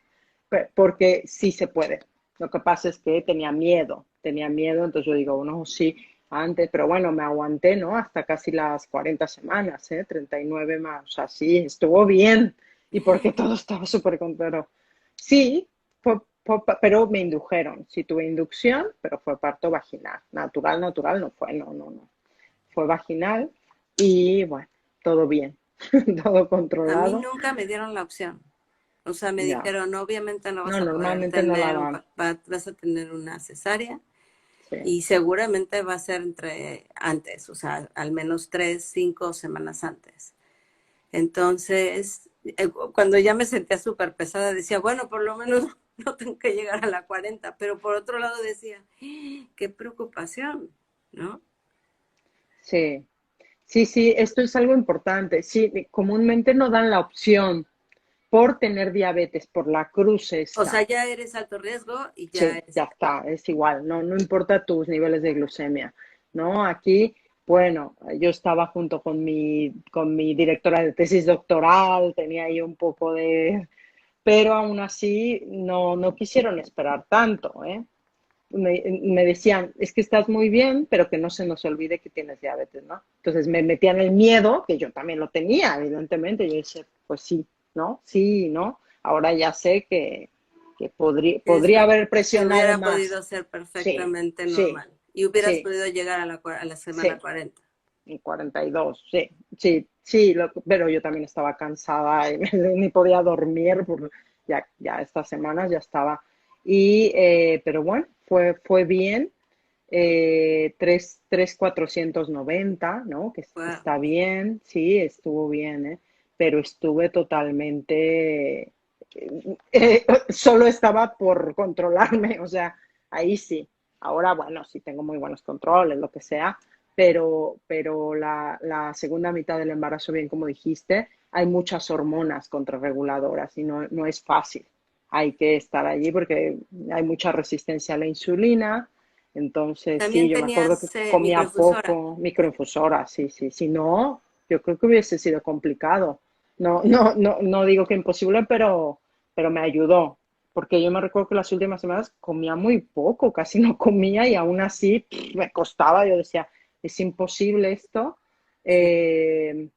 Porque sí se puede. Lo que pasa es que tenía miedo, entonces yo digo, no, sí, antes, pero bueno, me aguanté, ¿no? Hasta casi las 40 semanas, ¿eh? 39 más, o sea, sí, estuvo bien. Y porque todo estaba súper contento. Sí, pero me indujeron. Sí tuve inducción, pero fue parto vaginal. Natural, natural no fue, no. Fue vaginal y bueno, todo bien, todo A mí controlado. nunca me dieron la opción. O sea, me Ya, dijeron, obviamente no vas no, a poder normalmente no la tener dan. vas a tener una cesárea Sí, y seguramente va a ser entre antes, o sea, al menos 3, 5 semanas antes. Entonces, cuando ya me sentía súper pesada, decía, bueno, por lo menos no tengo que llegar a la 40, pero por otro lado decía, qué preocupación, ¿no? sí, sí, esto es algo importante. Sí, comúnmente no dan la opción por tener diabetes, por la cruz O sea, esta. ya eres alto riesgo y ya Sí, eres... ya está, es igual, no importa tus niveles de glucemia, ¿no? Aquí, bueno, yo estaba junto con mi directora de tesis doctoral, tenía ahí un poco pero aún así no quisieron esperar tanto, ¿eh? Me decían, es que estás muy bien, pero que no se nos olvide que tienes diabetes, ¿no? Entonces me metían el miedo, que yo también lo tenía, evidentemente, yo decía, pues sí, ¿no? Sí, ¿no? Ahora ya sé que podría Eso, haber que presionado hubiera más. podido ser Sí, perfectamente sí, normal y hubieras sí, podido llegar a la semana sí, 40. y 42, sí, sí, sí, pero yo también estaba cansada y ni podía dormir ya estas semanas ya estaba. Pero bueno, fue bien. 3,490, ¿no? Que Wow. está bien, sí, estuvo bien, ¿eh? Pero estuve totalmente, solo estaba por controlarme, o sea, ahí sí. Ahora, bueno, sí tengo muy buenos controles, lo que sea, pero la segunda mitad del embarazo, bien como dijiste, hay muchas hormonas contrarreguladoras y no es fácil. Hay que estar allí porque hay mucha resistencia a la insulina. Entonces, sí, También yo me acuerdo que tenías comía microinfusora. poco, microinfusora, sí, sí. Si no, yo creo que hubiese sido complicado. No digo que imposible, pero me ayudó. Porque yo me recuerdo que las últimas semanas comía muy poco, casi no comía y aún así me costaba. Yo decía, es imposible esto. Sí, Eh,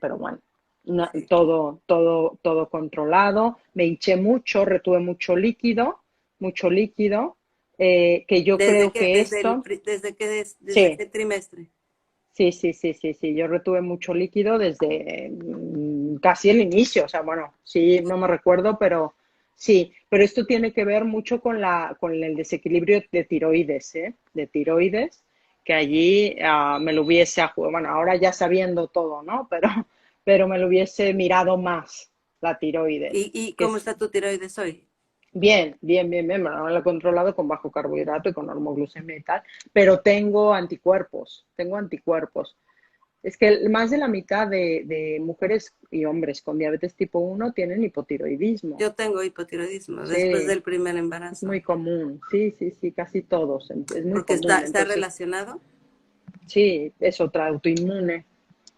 pero bueno, sí. todo controlado. Me hinché mucho, retuve mucho líquido, que yo ¿Desde creo qué, que esto, desde sí, qué trimestre? sí, yo retuve mucho líquido desde casi el inicio, o sea, bueno, sí, no me recuerdo, pero sí, pero esto tiene que ver mucho con el desequilibrio de tiroides, ¿eh? De tiroides, que allí me lo hubiese, bueno, ahora ya sabiendo todo, ¿no? Pero me lo hubiese mirado más la tiroides, ¿Y que cómo es está tu tiroides hoy? bien, bueno, lo he controlado con bajo carbohidrato y con normoglucemia y tal, pero tengo anticuerpos. Es que más de la mitad de mujeres y hombres con diabetes tipo 1 tienen hipotiroidismo. Yo tengo hipotiroidismo después Sí, del primer es muy embarazo. común. Sí, casi todos. Es muy Porque está, común. está Entonces, relacionado. sí, es otra autoinmune.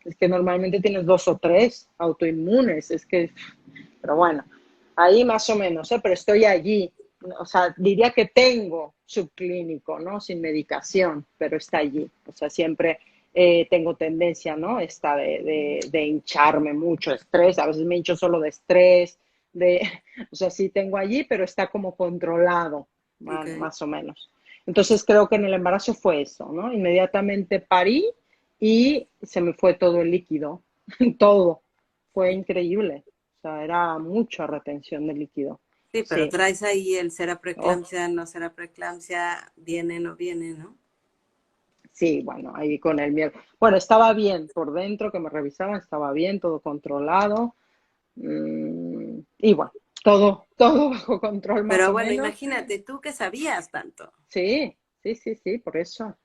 Es que normalmente tienes dos o tres autoinmunes. Pero bueno, ahí más o menos, ¿eh? Pero estoy allí. O sea, diría que tengo subclínico, ¿no? Sin medicación, pero está allí. O sea, siempre tengo tendencia, ¿no? Esta de hincharme mucho, estrés. A veces me hincho solo de estrés, de, o sea, sí tengo allí, pero está como controlado, Okay. más o menos. Entonces creo que en el embarazo fue eso, ¿no? Inmediatamente parí y se me fue todo el líquido, todo. Fue increíble. O sea, era mucha retención de líquido. Sí, pero Sí. traes ahí el será Oh, preeclampsia, no será preeclampsia, viene, no viene, ¿no? sí, bueno, ahí con el miedo. Bueno, estaba bien por dentro, que me revisaban, estaba bien, todo controlado. Y bueno, todo bajo control más Pero o bueno, menos. imagínate tú que sabías tanto. Sí, por eso.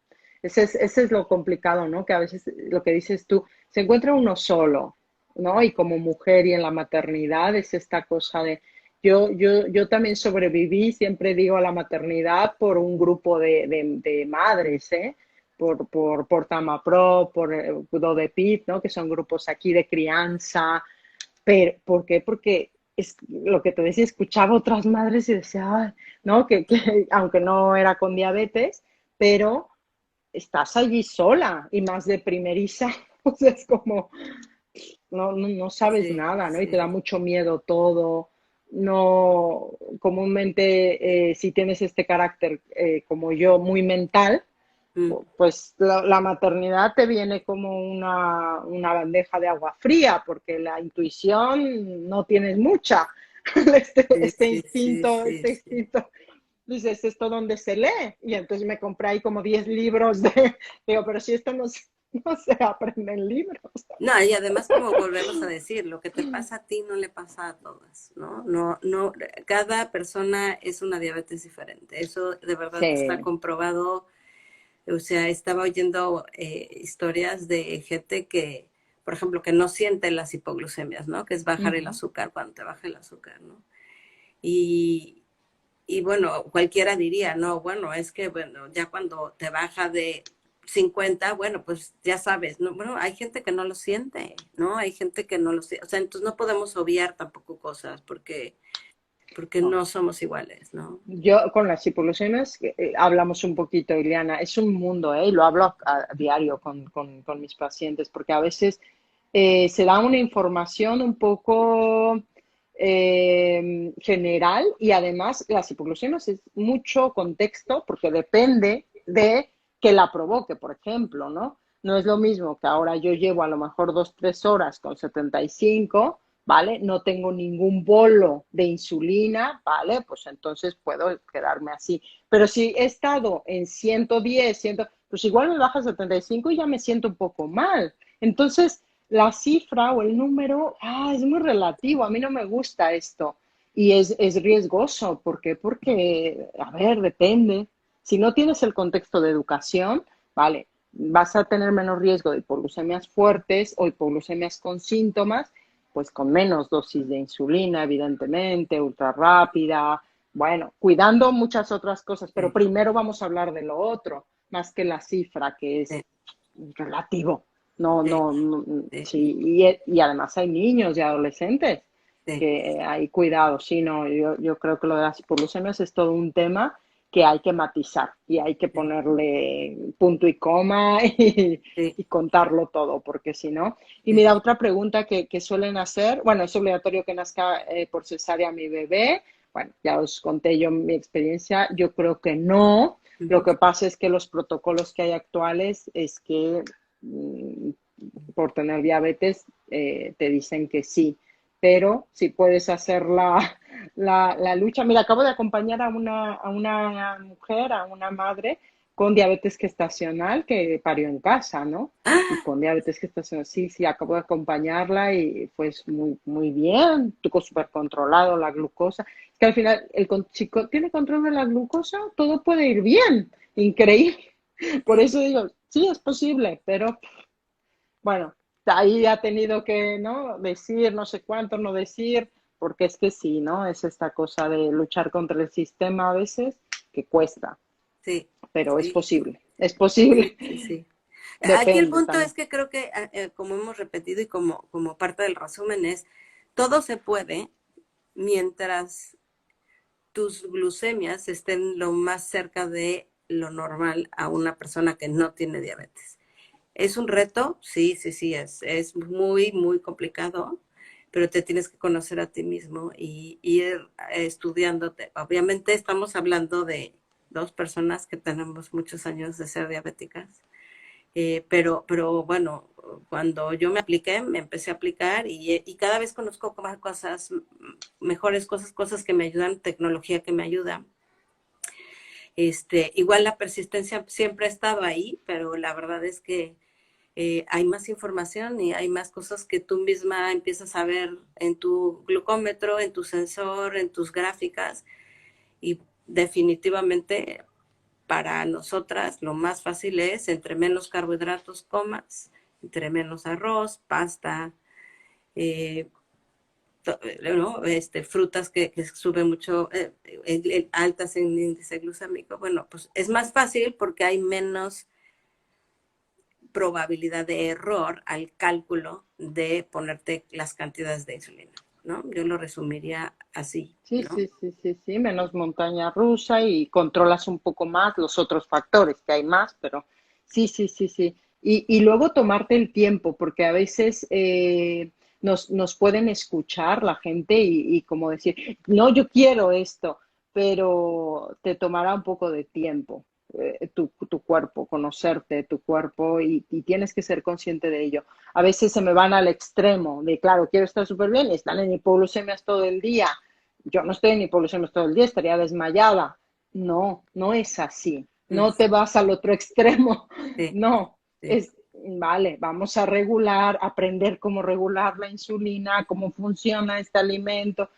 Ese es lo complicado, ¿no? Que a veces lo que dices tú, se encuentra uno solo, ¿no? Y como mujer y en la maternidad es esta cosa de, yo también sobreviví, siempre digo, a la maternidad por un grupo de madres, ¿eh? Por Tamapro, por Dodepit, ¿no? Que son grupos aquí de crianza. Pero, ¿por qué? Porque es lo que te decía, escuchaba otras madres y decía, "Ay", ¿no? Que aunque no era con diabetes, pero estás allí sola y más de primeriza, o sea, es como, no sabes Sí, nada, ¿no? Y te da sí. mucho miedo todo. No, comúnmente, si tienes este carácter como yo, muy mental, Mm. pues la maternidad te viene como una bandeja de agua fría, porque la intuición no tienes mucha. Este, Sí, este sí, sí, instinto, sí, este sí. instinto, dices, ¿esto dónde se lee? Y entonces me compré ahí como 10 libros digo, pero si esto no se aprende en libros. No, y además como volvemos a decir, lo que te pasa a ti no le pasa a todas, ¿no? No, no, cada persona es una diabetes diferente. Eso de verdad está Sí. comprobado. O sea, estaba oyendo historias de gente que, por ejemplo, que no siente las hipoglucemias, ¿no? Que es bajar el Ujú. azúcar cuando te baja el azúcar, ¿no? Y, y bueno, cualquiera diría, no, bueno, es que, bueno, ya cuando te baja de 50 bueno, pues ya sabes, ¿no? Bueno, hay gente que no lo siente, ¿no? Hay gente que no lo siente. O sea, entonces no podemos obviar tampoco cosas porque No. no somos iguales, ¿no? Yo con las hipoglucemias hablamos un poquito, Ileana, es un mundo, ¿eh? Y lo hablo a diario con mis pacientes, porque a veces se da una información un poco general y además las hipoglucemias es mucho contexto porque depende de que la provoque, por ejemplo, ¿no? No es lo mismo que ahora yo llevo a lo mejor 2, 3 horas con 75 ¿vale? No tengo ningún bolo de insulina, ¿vale? Pues entonces puedo quedarme así. Pero si he estado en 110, 100, pues igual me baja a 75 y ya me siento un poco mal. Entonces, la cifra o el número, es muy relativo. A mí no me gusta esto. Y es riesgoso. ¿Por qué? Porque, a ver, depende. Si no tienes el contexto de educación, vale, vas a tener menos riesgo de hipoglucemias fuertes o hipoglucemias con síntomas, pues con menos dosis de insulina, evidentemente, ultra rápida, bueno, cuidando muchas otras cosas, pero Sí, primero vamos a hablar de lo otro, más que la cifra, que es sí, relativo. No, sí, no, no, sí, sí, y además hay niños y adolescentes sí, que hay cuidado, sí, no, yo creo que lo de las hipoglucemias es todo un tema que hay que matizar y hay que sí, ponerle punto y coma sí, y contarlo todo, porque si no. Y sí. mira, otra pregunta que suelen hacer, bueno, ¿es obligatorio que nazca por cesárea mi bebé? Bueno, ya os conté yo mi experiencia, yo creo que no. Lo Ujú. que pasa es que los protocolos que hay actuales es que mm, por tener diabetes te dicen que sí, pero si puedes hacer la lucha. Mira, acabo de acompañar a una mujer, a una madre con diabetes gestacional que parió en casa, ¿no? Y ¡Ah! con diabetes gestacional, sí, sí, acabo de acompañarla y pues muy, muy bien, tuvo súper controlado la glucosa. Es que al final, si tiene control de la glucosa, todo puede ir bien, increíble. Por Sí, eso digo, sí, es posible, pero bueno, ahí ha tenido que, ¿no? Decir no sé cuánto, no decir, porque es que sí, ¿no? Es esta cosa de luchar contra el sistema a veces que cuesta, sí, pero es sí, posible, es sí, posible, sí, sí. Aquí el depende punto también. es que creo que, como hemos repetido y como parte del resumen, es todo se puede mientras tus glucemias estén lo más cerca de lo normal a una persona que no tiene diabetes. ¿Es un reto? Sí, sí, sí, es muy, muy complicado, pero te tienes que conocer a ti mismo y ir estudiándote. Obviamente estamos hablando de dos personas que tenemos muchos años de ser diabéticas, pero bueno, cuando yo me apliqué, me empecé a aplicar y cada vez conozco más cosas, mejores cosas, cosas que me ayudan, tecnología que me ayuda. Igual la persistencia siempre ha estado ahí, pero la verdad es que hay más información y hay más cosas que tú misma empiezas a ver en tu glucómetro, en tu sensor, en tus gráficas y definitivamente para nosotras lo más fácil es entre menos carbohidratos comas, entre menos arroz, pasta, eh, ¿no? Frutas que suben mucho, altas en índice glucémico. Bueno, pues es más fácil porque hay menos probabilidad de error al cálculo de ponerte las cantidades de insulina, ¿no? Yo lo resumiría así, Sí, ¿no? sí, sí, sí, sí, menos montaña rusa y controlas un poco más los otros factores, que hay más, pero sí, sí, sí, sí. Y luego tomarte el tiempo, porque a veces nos pueden escuchar la gente y como decir, no, yo quiero esto, pero te tomará un poco de tiempo, tu cuerpo, conocerte, tu cuerpo, y tienes que ser consciente de ello. A veces se me van al extremo de, claro, quiero estar súper bien, y están en hipoglucemias todo el día. Yo no estoy en hipoglucemias todo el día, estaría desmayada. No, no es así. No te vas al otro extremo. Sí, No, sí, es, vale, vamos a regular, aprender cómo regular la insulina, cómo funciona este alimento.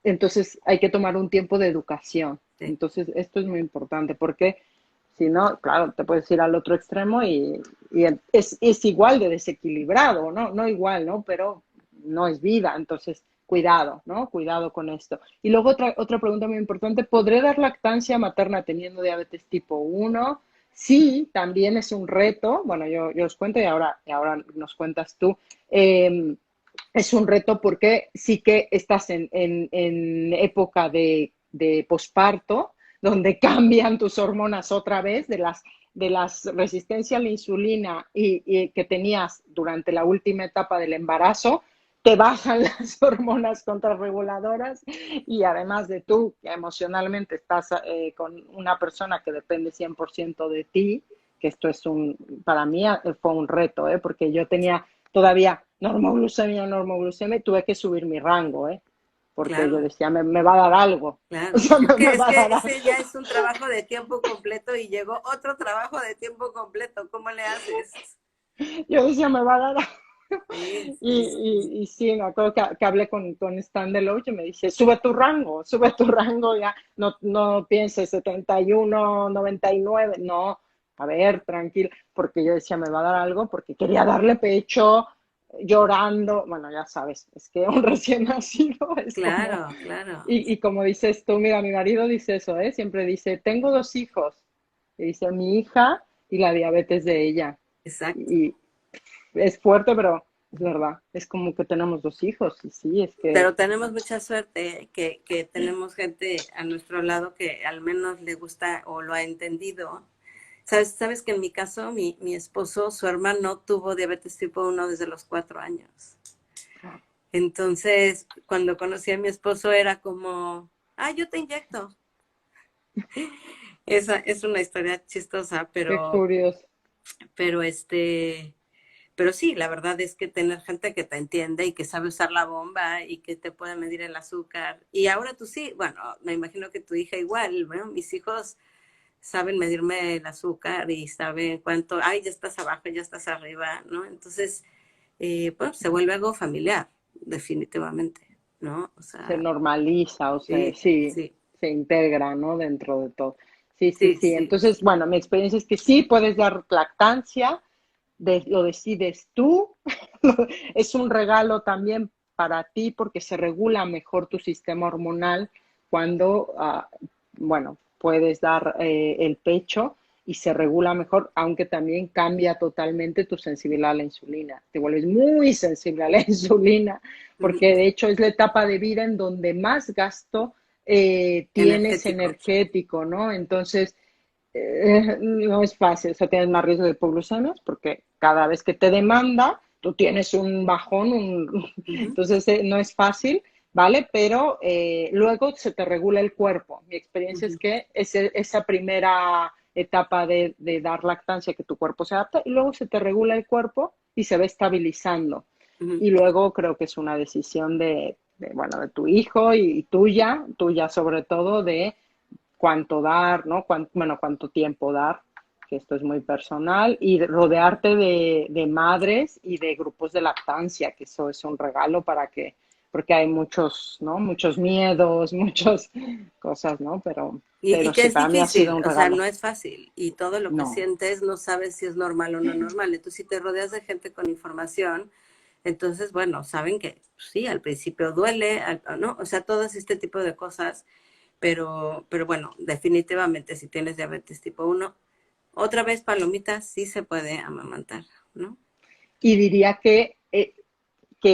Entonces hay que tomar un tiempo de educación. sí, Entonces esto es muy importante porque si no, claro, te puedes ir al otro extremo y es igual de desequilibrado, ¿no? No igual, ¿no? Pero no es vida. Entonces, cuidado, ¿no? Cuidado con esto. Y luego otra pregunta muy importante, ¿podré dar lactancia materna teniendo diabetes tipo 1? Sí, también es un reto. Bueno, yo os cuento y ahora nos cuentas tú. Es un reto porque sí que estás en época de posparto, donde cambian tus hormonas otra vez de las resistencia a la insulina y que tenías durante la última etapa del embarazo, te bajan las hormonas contrarreguladoras y además de tú, que emocionalmente estás con una persona que depende 100% de ti, que esto para mí fue un reto, porque yo tenía todavía normoglucemia, tuve que subir mi rango, ¿eh? Porque yo Claro, decía, me va a dar algo, o claro. sea, Porque me es va a que dar algo. ese ya es un trabajo de tiempo completo y llegó otro trabajo de tiempo completo. ¿Cómo le haces? Yo decía, me va a dar algo. Sí, Y, sí, sí. y sí, me acuerdo que hablé con Stan Deloach y me dice, sube tu rango, ya no pienses 71, 99, no, a ver, tranquilo, porque yo decía, me va a dar algo, porque quería darle pecho, llorando, bueno, ya sabes, es que un recién nacido es como, Claro, claro. y como dices tú, mira, mi marido dice eso, ¿eh? Siempre dice, tengo dos hijos, y dice, mi hija y la diabetes de ella, Exacto. y es fuerte, pero es verdad, es como que tenemos dos hijos, y sí, es que Pero tenemos mucha suerte que tenemos gente a nuestro lado que al menos le gusta o lo ha entendido. Sabes que en mi caso, mi esposo, su hermano tuvo diabetes tipo 1 desde los 4 años. Entonces, cuando conocí a mi esposo era como, ah, yo te inyecto. Esa es una historia chistosa, qué curioso. pero pero sí, la verdad es que tener gente que te entiende y que sabe usar la bomba y que te puede medir el azúcar. Y ahora tú sí, bueno, me imagino que tu hija igual, ¿no? Mis hijos saben medirme el azúcar y saben cuánto, ay, ya estás abajo, ya estás arriba, ¿no? Entonces, pues se vuelve algo familiar, definitivamente, ¿no? O Se sea, normaliza, o sea, sí, sí, sí, se integra, ¿no? Dentro de todo. Sí, sí, sí, sí. sí. Entonces, bueno, mi experiencia es que sí puedes dar lactancia, lo decides tú, es un regalo también para ti porque se regula mejor tu sistema hormonal cuando, bueno, puedes dar el pecho y se regula mejor, aunque también cambia totalmente tu sensibilidad a la insulina. Te vuelves muy sensible a la insulina porque de hecho es la etapa de vida en donde más gasto tienes Energético. energético, ¿no? Entonces, no es fácil, o sea, tienes más riesgo de hipoglucemias porque cada vez que te demanda, tú tienes un bajón, Ujú, entonces no es fácil, ¿vale? Pero luego se te regula el cuerpo. Mi experiencia es ujú, que esa primera etapa de dar lactancia, que tu cuerpo se adapta, y luego se te regula el cuerpo y se va estabilizando. ujú. Y luego creo que es una decisión bueno, de tu hijo y tuya sobre todo, de cuánto dar, ¿no? Bueno, cuánto tiempo dar, que esto es muy personal, y rodearte de madres y de grupos de lactancia, que eso es un regalo porque hay muchos, ¿no? Muchos miedos, muchas cosas, ¿no? Y Pero que sí, es para mí ha sido difícil, un o sea, regalo. no es fácil. Y todo lo que No, sientes no sabes si es normal o no normal. Entonces, si te rodeas de gente con información, entonces, bueno, saben que sí, al principio duele, ¿no? O sea, todo este tipo de cosas. Pero bueno, definitivamente si tienes diabetes tipo 1 otra vez palomitas, sí se puede amamantar, ¿no? y diría que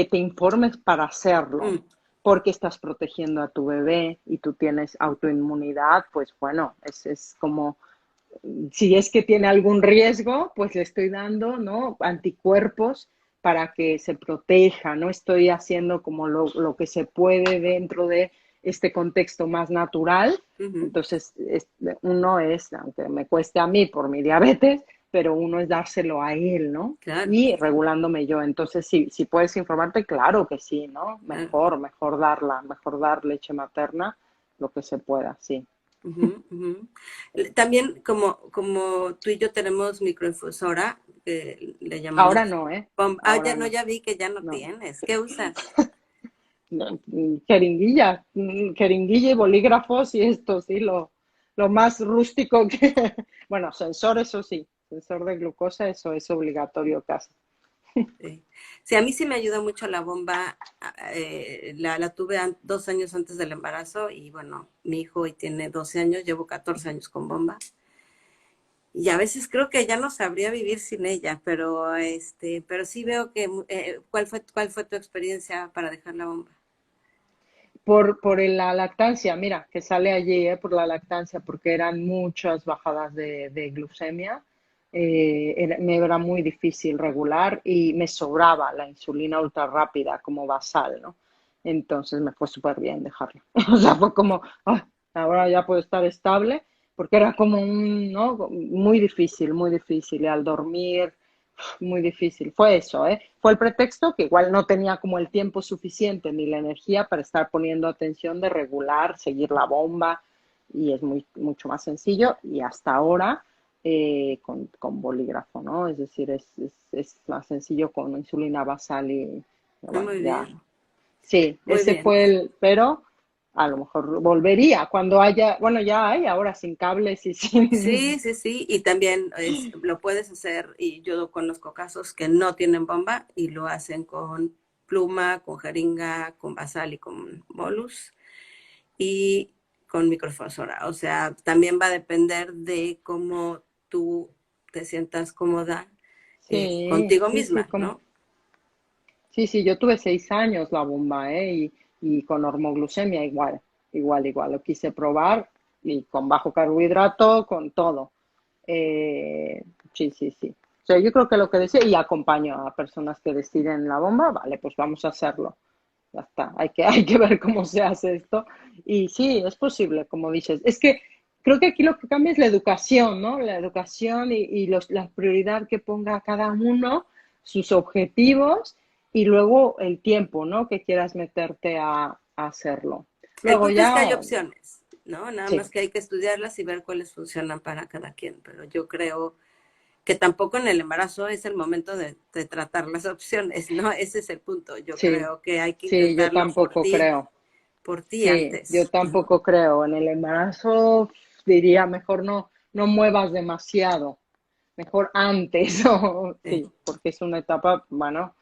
te informes para hacerlo, Mm, porque estás protegiendo a tu bebé y tú tienes autoinmunidad, pues bueno, es como si es que tiene algún riesgo, pues le estoy dando, ¿no? Anticuerpos para que se proteja, ¿no? Estoy haciendo como lo que se puede dentro de este contexto más natural. ujú, Entonces, uno es, aunque me cueste a mí por mi diabetes, pero uno es dárselo a él, ¿no? claro, Y regulándome yo. Entonces, si puedes informarte, claro que sí, ¿no? claro. Mejor dar leche materna, lo que se pueda, sí. Ujú, ujú. También como tú y yo tenemos microinfusora, que le Ahora llamamos no, ¿eh? Ya Ahora no, no, ya vi que ya no no. tienes. ¿Qué usas? Jeringuilla, jeringuilla y bolígrafos y esto, sí, lo más rústico que, bueno, sensor, eso sí, sensor de glucosa, eso es obligatorio casi. Sí. Sí, a mí sí me ayuda mucho la bomba. La tuve 2 años antes del embarazo y bueno, mi hijo hoy tiene 12 años, llevo 14 años con bomba. Y a veces creo que ya no sabría vivir sin ella, pero sí veo que, ¿cuál fue tu experiencia para dejar la bomba? Por la lactancia, mira, que sale allí, por la lactancia, porque eran muchas bajadas de glucemia, me era muy difícil regular y me sobraba la insulina ultra rápida como basal, ¿no? Entonces me fue súper bien dejarla. O sea, fue como, "Ah, ahora ya puedo estar estable", porque era como ¿no? Muy difícil, muy difícil. Y al dormir, Muy difícil. Fue eso, ¿eh? Fue el pretexto que igual no tenía como el tiempo suficiente ni la energía para estar poniendo atención de regular, seguir la bomba y es mucho más sencillo y hasta ahora con bolígrafo, ¿no? Es decir, es más sencillo con insulina basal y bueno, Muy ya. bien, Sí, muy ese bien. fue pero a lo mejor volvería cuando haya, bueno, ya hay ahora sin cables y sin. Sí, sí, sí, y también lo puedes hacer, y yo conozco casos que no tienen bomba y lo hacen con pluma, con jeringa, con basal y con bolus y con microfosfora. O sea, también va a depender de cómo tú te sientas cómoda Sí, contigo sí, sí, misma, como. ¿no? Sí, sí, yo tuve 6 años la bomba, ¿eh? Y con hormoglucemia igual, igual, igual. Lo quise probar y con bajo carbohidrato, con todo. Eh, sí, sí, sí. O sea, yo creo que lo que decía, y acompaño a personas que deciden la bomba, vale, pues vamos a hacerlo. Ya está, hay que ver cómo se hace esto. Y sí, es posible, como dices. Es que creo que aquí lo que cambia es la educación, ¿no? La educación y la prioridad que ponga cada uno, sus objetivos y luego el tiempo, ¿no? Que quieras meterte a hacerlo. El Luego punto es que hay ya, opciones, ¿no? Nada sí, más que hay que estudiarlas y ver cuáles funcionan para cada quien, pero yo creo que tampoco en el embarazo es el momento de tratar las opciones, ¿no? Ese es el punto. Yo sí, creo que hay que sí, yo intentarlo tampoco creo. por ti Sí, yo antes, ¿no? tampoco creo. En el embarazo diría mejor no muevas demasiado, mejor antes, Sí. sí, porque es una etapa, bueno,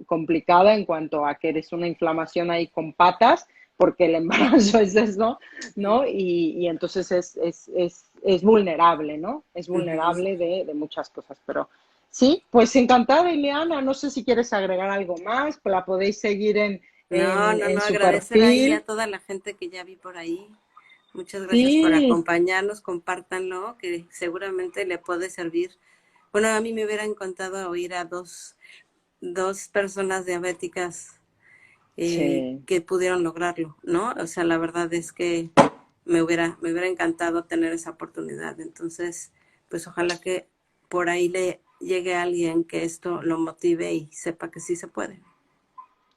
complicada en cuanto a que eres una inflamación ahí con patas, porque el embarazo es eso, ¿no? Y entonces es vulnerable, ¿no? Es Ujú. vulnerable de muchas cosas, pero sí, pues encantada, Ileana, no sé si quieres agregar algo más, pues la podéis seguir en, No, en, no, no, en su agradecer ahí a perfil. toda la gente que ya vi por ahí. Muchas gracias por Sí, acompañarnos, compártanlo, que seguramente le puede servir. Bueno, a mí me hubiera encantado oír a dos personas diabéticas sí, que pudieron lograrlo, ¿no? O sea, la verdad es que me hubiera encantado tener esa oportunidad. Entonces, pues ojalá que por ahí le llegue a alguien que esto lo motive y sepa que sí se puede.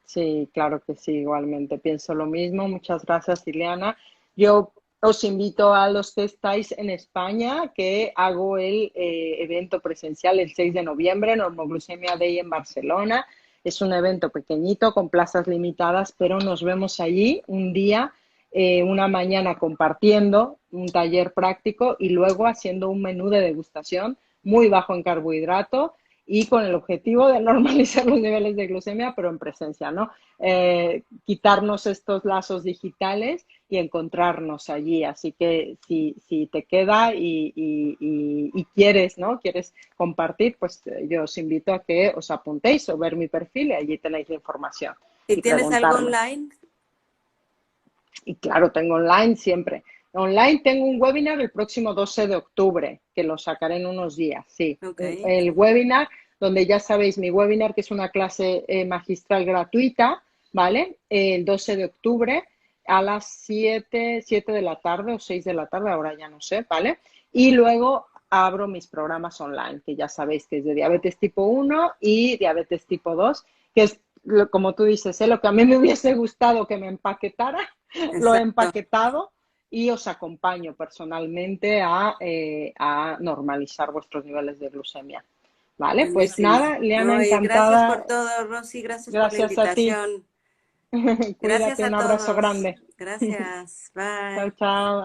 sí, claro que sí, igualmente pienso lo mismo. Muchas gracias, Ileana. Yo os invito a los que estáis en España que hago el evento presencial el 6 de noviembre en Hormoglucemia Day en Barcelona. Es un evento pequeñito con plazas limitadas, pero nos vemos allí un día, una mañana compartiendo un taller práctico y luego haciendo un menú de degustación muy bajo en carbohidrato y con el objetivo de normalizar los niveles de glucemia, pero en presencia, ¿no? Quitarnos estos lazos digitales y encontrarnos allí. Así que si te queda y quieres, ¿no? Quieres compartir, pues yo os invito a que os apuntéis o ver mi perfil y allí tenéis la información ¿Y y tienes algo preguntarme. online? Y claro, tengo online siempre. Online tengo un webinar el próximo 12 de octubre, que lo sacaré en unos días, sí. Ok. El webinar, donde ya sabéis, mi webinar, que es una clase magistral gratuita, ¿vale? El 12 de octubre a las 7 de la tarde o 6 de la tarde, ahora ya no sé, ¿vale? Y luego abro mis programas online, que ya sabéis que es de diabetes tipo 1 y diabetes tipo 2, que es, como tú dices, lo que a mí me hubiese gustado que me empaquetara lo he Exacto. empaquetado y os acompaño personalmente a normalizar vuestros niveles de glucemia. ¿Vale? Pues Buenísimo. nada, Leana, No, y gracias por encantada. todo, Rosy. Gracias por la Gracias a ti. invitación. Gracias Cuídate, a un abrazo todos. grande. Gracias. Chao, Bye. chao.